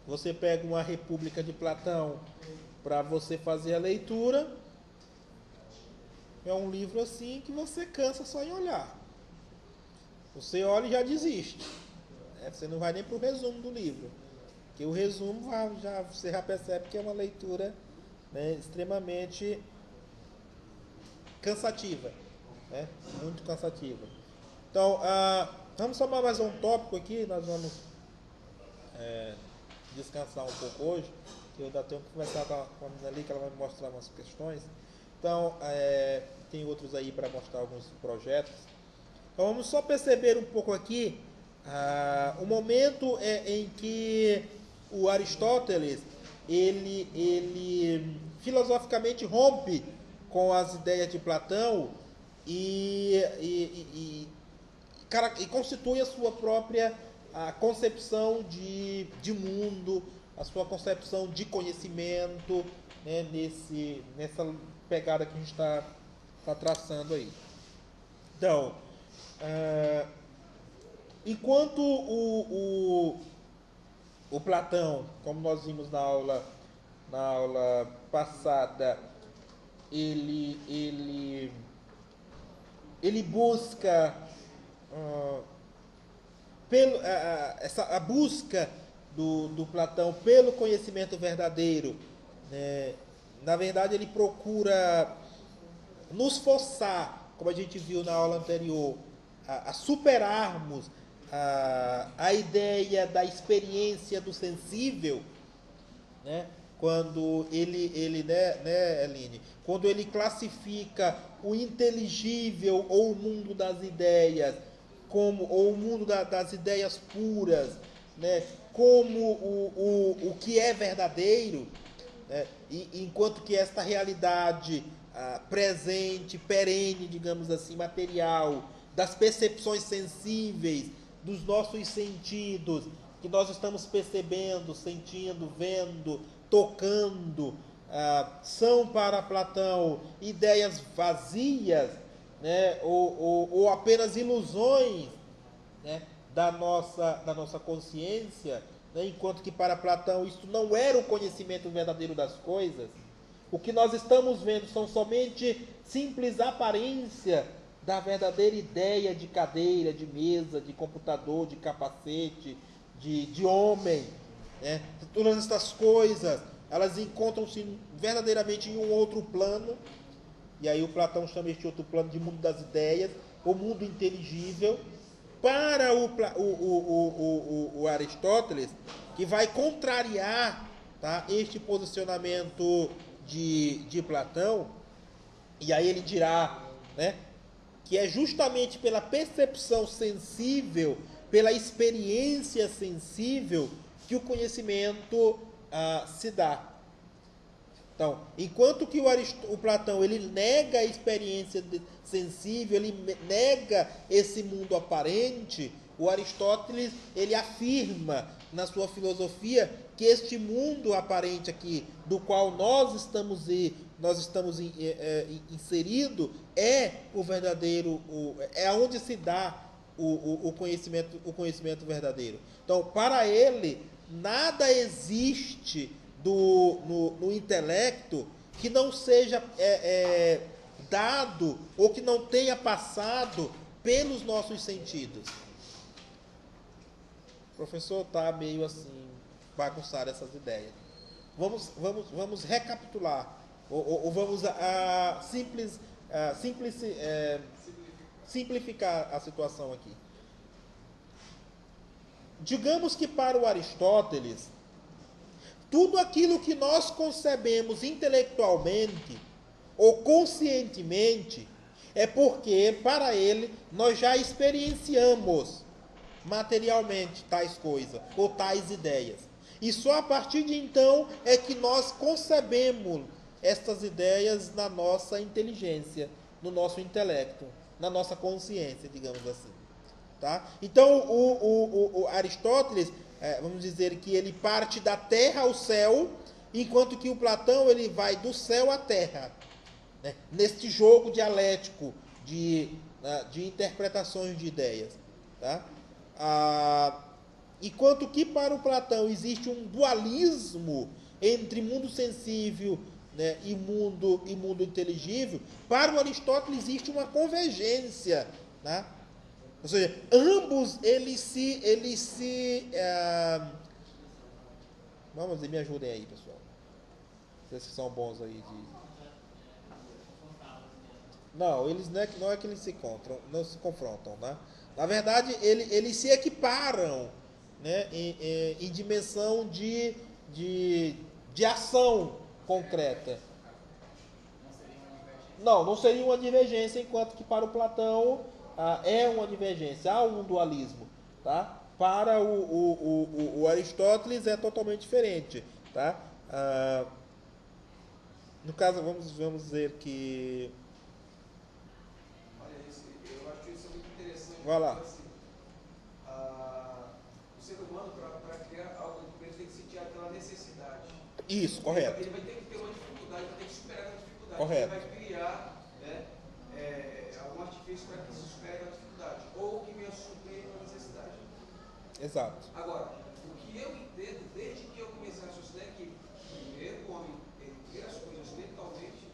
A: Você pega uma República de Platão para você fazer a leitura. É um livro assim que você cansa só em olhar. Você olha e já desiste. Você não vai nem para o resumo do livro. Porque o resumo você já percebe que é uma leitura, né, extremamente cansativa, né? Muito cansativa. Então, vamos somar mais um tópico aqui. Nós vamos descansar um pouco hoje. Eu ainda tenho que conversar com a menina ali, que ela vai me mostrar umas questões. Então, tem outros aí para mostrar alguns projetos. Então, vamos só perceber um pouco aqui o momento em que o Aristóteles ele filosoficamente rompe com as ideias de Platão e constitui a sua própria concepção de mundo, a sua concepção de conhecimento, né, nessa pegada que a gente está traçando aí. Então, enquanto o Platão, como nós vimos na aula passada, ele busca a busca do Platão pelo conhecimento verdadeiro, né? Na verdade, ele procura nos forçar, como a gente viu na aula anterior, a superarmos a ideia da experiência do sensível, né? Quando ele né, Aline? Quando ele classifica o inteligível ou o mundo das ideias ou o mundo das ideias puras, né, como o que é verdadeiro, né, enquanto que esta realidade presente, perene, digamos assim, material, das percepções sensíveis, dos nossos sentidos, que nós estamos percebendo, sentindo, vendo, tocando, são para Platão ideias vazias, né, ou apenas ilusões, né, da nossa consciência, né, enquanto que para Platão isso não era o conhecimento verdadeiro das coisas. O que nós estamos vendo são somente simples aparência da verdadeira ideia de cadeira, de mesa, de computador, de capacete, de homem, né? Todas essas coisas elas encontram-se verdadeiramente em um outro plano, e aí o Platão chama este outro plano de mundo das ideias, o mundo inteligível, para o Aristóteles, que vai contrariar, tá, este posicionamento de Platão, e aí ele dirá, né, que é justamente pela percepção sensível, pela experiência sensível, que o conhecimento se dá. Então, enquanto que o Platão ele nega a experiência sensível, ele nega esse mundo aparente, o Aristóteles ele afirma na sua filosofia que este mundo aparente aqui, do qual nós estamos inseridos, é o verdadeiro, é onde se dá o conhecimento verdadeiro. Então, para ele, nada existe no intelecto que não seja dado ou que não tenha passado pelos nossos sentidos. O professor está meio assim, bagunçar essas ideias. Vamos recapitular, ou vamos simplificar a situação aqui. Digamos que para o Aristóteles, tudo aquilo que nós concebemos intelectualmente ou conscientemente é porque, para ele, nós já experienciamos materialmente tais coisas ou tais ideias. E só a partir de então é que nós concebemos estas ideias na nossa inteligência, no nosso intelecto, na nossa consciência, digamos assim. Tá? Então, o Aristóteles, vamos dizer que ele parte da terra ao céu, enquanto que o Platão ele vai do céu à terra, né? Neste jogo dialético de interpretações de ideias. Tá? Enquanto que para o Platão existe um dualismo entre mundo sensível, né, e mundo inteligível, para o Aristóteles existe uma convergência, né? Ou seja, ambos eles se vamos ver, me ajudem aí, pessoal. Vocês que são bons aí não, eles não é que eles se encontram, não se confrontam, né? Na verdade, eles se equiparam, né, em dimensão de ação concreta. Não seria uma divergência, enquanto que para o Platão é uma divergência, há um dualismo. Tá? Para o Aristóteles é totalmente diferente. Tá? No caso, vamos dizer que...
C: Olha, eu acho isso muito interessante.
A: Vai lá.
C: Assim, o ser humano, para criar algo, ele tem que sentir aquela necessidade.
A: Isso, correto.
C: Ele vai ter que ter uma dificuldade, vai ter que superar a dificuldade.
A: Correto.
C: Ele vai criar, né, algum artifício para que se supere a dificuldade, ou que venha suprir uma necessidade.
A: Exato.
C: Agora, o que eu entendo, desde que eu comecei a raciocinar, é que primeiro o homem vê as coisas mentalmente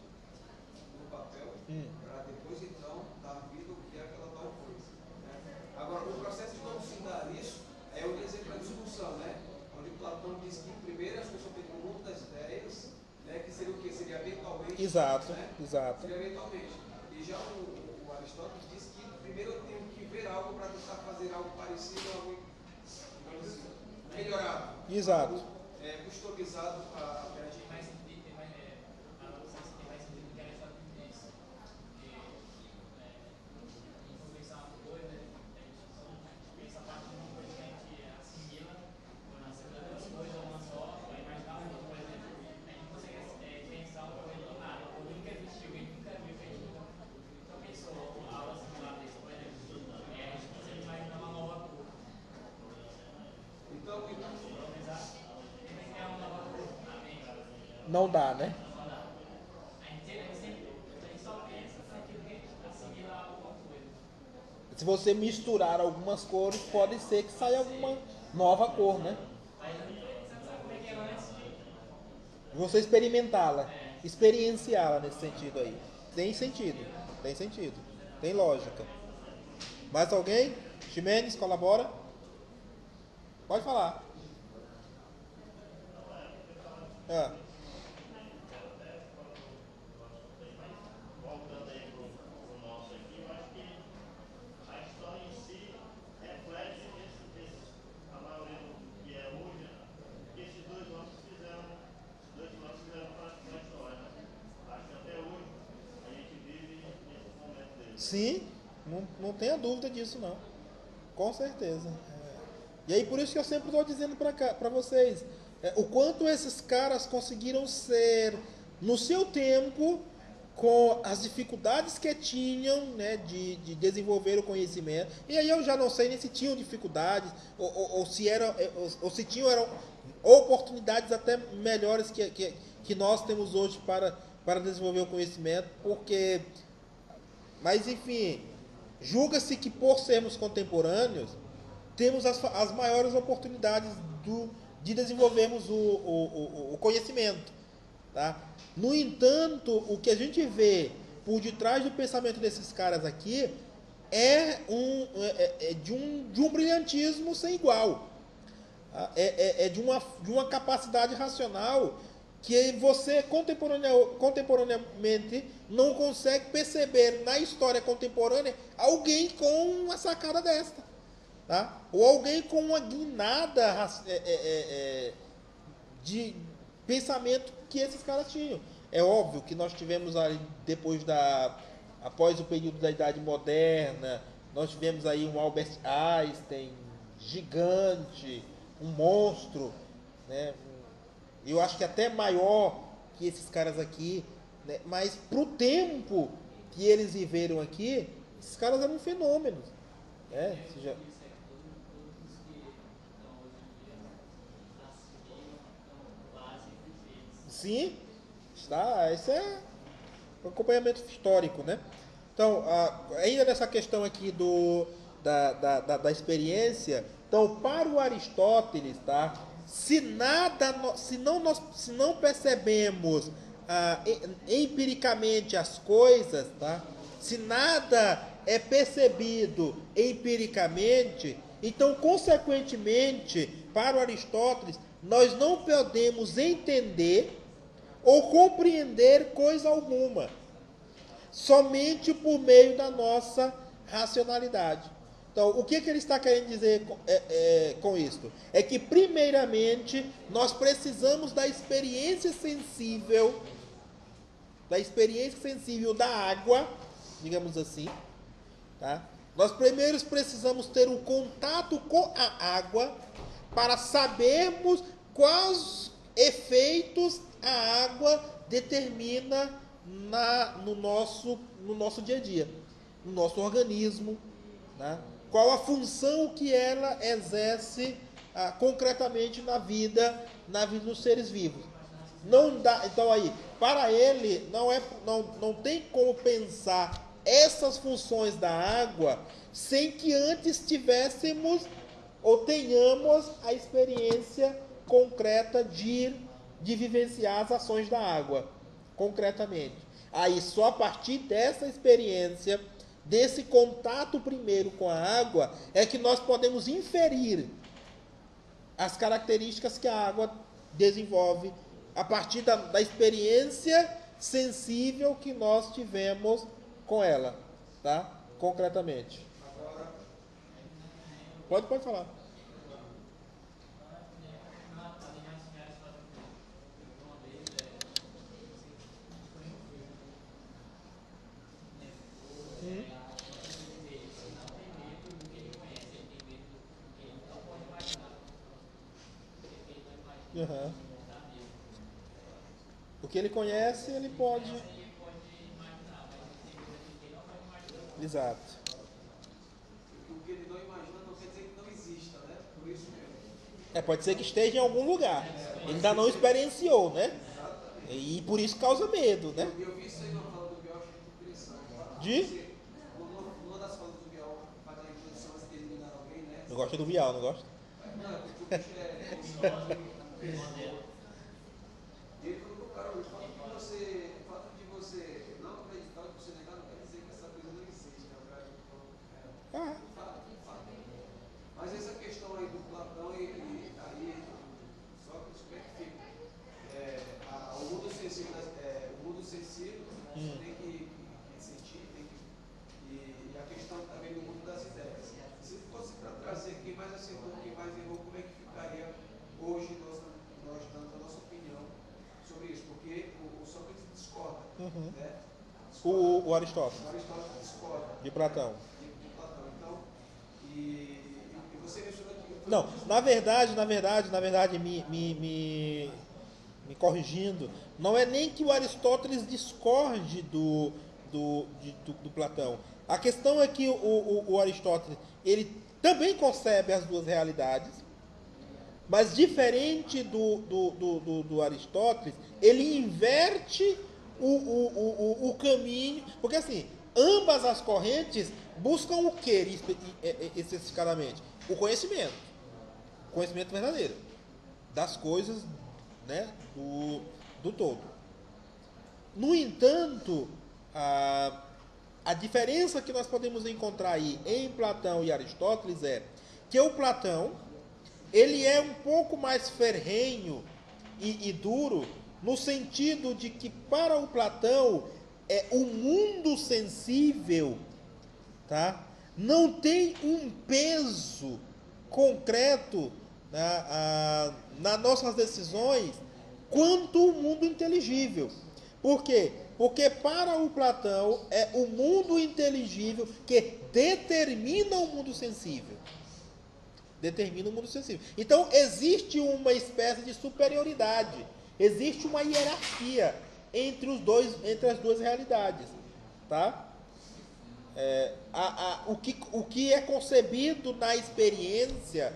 C: no papel, para depois então dar vida ao que é aquela tal coisa. Né? Agora, o processo de não se dar isso é o exemplo da discussão, né? Onde Platão diz que primeiro as coisas têm o mundo das ideias, né? Que seria o quê? Seria mentalmente.
A: Exato,
C: né?
A: exato.
C: Seria mentalmente. E já o Aristóteles diz que primeiro eu tenho que ver algo para tentar fazer algo parecido, algo melhorado.
A: Exato.
C: Algo, customizado para a gente.
A: Não dá, né? Se você misturar algumas cores, pode ser que saia alguma nova cor, né? Você experimentá-la, experienciá-la nesse sentido aí. Tem sentido, tem lógica. Mais alguém? Ximenes, colabora? Pode falar. Ah,
D: Voltando aí pro nosso aqui, eu acho que a história em si reflete a maioria do que é hoje, né? Que esses dois homens fizeram para a história, né? Acho que até hoje a gente vive nesse momento deles.
A: sim, não tenha dúvida disso não. Com certeza. E aí por isso que eu sempre estou dizendo para vocês, o quanto esses caras conseguiram ser, no seu tempo, com as dificuldades que tinham, né, de desenvolver o conhecimento. E aí eu já não sei nem se tinham dificuldades, ou se eram, ou se tinham eram oportunidades até melhores que nós temos hoje para desenvolver o conhecimento, porque, mas enfim, julga-se que por sermos contemporâneos, temos as maiores oportunidades de desenvolvermos o conhecimento. Tá? No entanto, o que a gente vê por detrás do pensamento desses caras aqui é de um brilhantismo sem igual. Tá? De uma capacidade racional que você contemporaneamente não consegue perceber na história contemporânea alguém com uma sacada desta. Tá? Ou alguém com uma guinada de pensamento que esses caras tinham. É óbvio que nós tivemos aí, após o período da Idade Moderna, nós tivemos aí um Albert Einstein gigante, um monstro, né? Eu acho que até maior que esses caras aqui, né? Mas para o tempo que eles viveram aqui, esses caras eram fenômenos, né? Sim, está. Esse é um acompanhamento histórico, né? Então, ainda nessa questão aqui da experiência, então, para o Aristóteles, tá? Se não percebemos empiricamente as coisas, tá? Se nada é percebido empiricamente, então, consequentemente, para o Aristóteles, nós não podemos entender ou compreender coisa alguma, somente por meio da nossa racionalidade. Então, o que ele está querendo dizer com isso? É que, primeiramente, nós precisamos da experiência sensível da água, digamos assim, tá? Nós primeiro precisamos ter um contato com a água para sabermos quais efeitos a água determina no nosso dia a dia, no nosso organismo, né? Qual a função que ela exerce concretamente na vida dos seres vivos. Não dá, então aí, para ele não tem como pensar essas funções da água sem que antes tivéssemos ou tenhamos a experiência concreta de vivenciar as ações da água, concretamente. Aí, só a partir dessa experiência, desse contato primeiro com a água, é que nós podemos inferir as características que a água desenvolve a partir da experiência sensível que nós tivemos com ela, tá? Concretamente. Pode falar. Uhum. O que ele conhece, ele pode. Exato.
C: O que ele não imagina não quer dizer que não exista, né? Por isso mesmo.
A: Pode ser que esteja em algum lugar. Ele ainda não experienciou, né? E por isso causa medo, né?
C: Eu vi isso aí na fala do Biel, achei muito interessante.
A: De?
C: Uma das falas do Biel, para dar a introdução antes de eliminar alguém, né?
A: Não gosta do Bial, não gosta?
C: Não, porque o bicho E ele falou, cara, o fato de você não acreditar, de você negar, não quer dizer que essa coisa não existe, né? O cara falou, fato. Mas essa questão aí do Platão, aí, só que isso que fica. conhecido, você tem que sentir, e a questão também do mundo das ideias. Se fosse para trazer quem mais acertou, quem mais errou, como é que ficaria hoje nós dando a nossa opinião sobre isso? Porque o Sócrates discorda, né?
A: O Aristóteles.
C: O Aristóteles discorda.
A: De Platão.
C: De Platão. Então, e você mencionou que...
A: Não, na verdade, me corrigindo, não é nem que o Aristóteles discorde do Platão. A questão é que o Aristóteles, ele também concebe as duas realidades, mas diferente do Aristóteles, ele inverte o caminho, porque assim, ambas as correntes buscam o que especificadamente? O conhecimento verdadeiro das coisas, né, do todo. No entanto, a diferença que nós podemos encontrar aí em Platão e Aristóteles é que o Platão, ele é um pouco mais ferrenho e duro, no sentido de que para o Platão o mundo sensível, tá, não tem um peso concreto nas nossas decisões quanto o mundo inteligível. Por quê? Porque para o Platão é o mundo inteligível que determina o mundo sensível. Determina o mundo sensível. Então existe uma espécie de superioridade, existe uma hierarquia entre as duas realidades, tá? O que é concebido na experiência,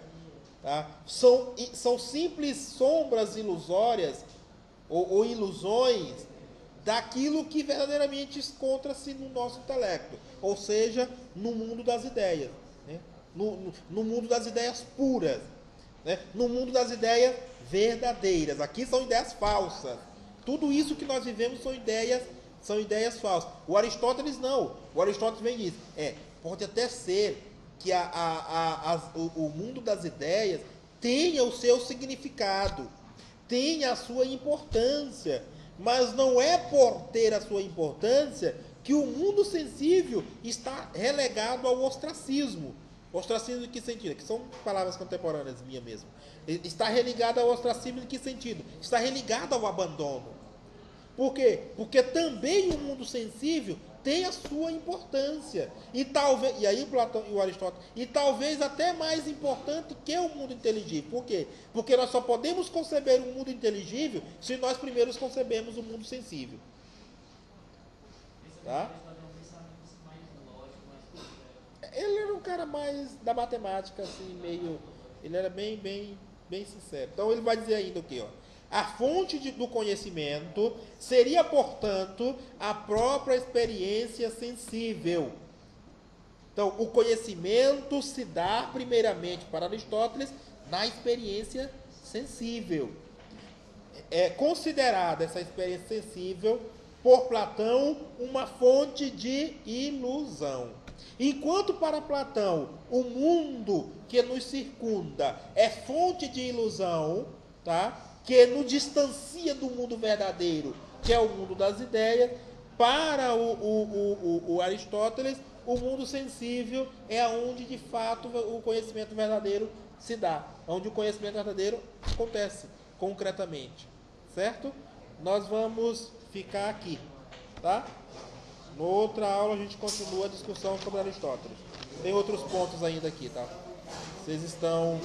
A: tá, são simples sombras ilusórias ou ilusões daquilo que verdadeiramente encontra-se no nosso intelecto, ou seja, no mundo das ideias, né? No mundo das ideias puras, né? No mundo das ideias verdadeiras. Aqui são ideias falsas. Tudo isso que nós vivemos são ideias falsas. O Aristóteles não. O Aristóteles vem e diz, pode até ser que o mundo das ideias tenha o seu significado, tenha a sua importância, mas não é por ter a sua importância que o mundo sensível está relegado ao ostracismo. Ostracismo em que sentido? Que são palavras contemporâneas minhas mesmo. Está religado ao ostracismo em que sentido? Está religado ao abandono. Por quê? Porque também o mundo sensível tem a sua importância. E aí Platão e o Aristóteles, e talvez até mais importante que o mundo inteligível. Por quê? Porque nós só podemos conceber o mundo inteligível se nós primeiro concebemos o mundo sensível. Tá? Ele era um cara mais da matemática, assim, meio... Ele era bem sincero. Então ele vai dizer ainda o quê? A fonte do conhecimento seria, portanto, a própria experiência sensível. Então, o conhecimento se dá, primeiramente, para Aristóteles, na experiência sensível. É considerada essa experiência sensível, por Platão, uma fonte de ilusão. Enquanto para Platão, o mundo que nos circunda é fonte de ilusão, tá? Que nos distancia do mundo verdadeiro, que é o mundo das ideias, para o Aristóteles, o mundo sensível é onde, de fato, o conhecimento verdadeiro se dá, onde o conhecimento verdadeiro acontece concretamente, certo? Nós vamos ficar aqui, tá? Na outra aula a gente continua a discussão sobre Aristóteles. Tem outros pontos ainda aqui, tá? Vocês estão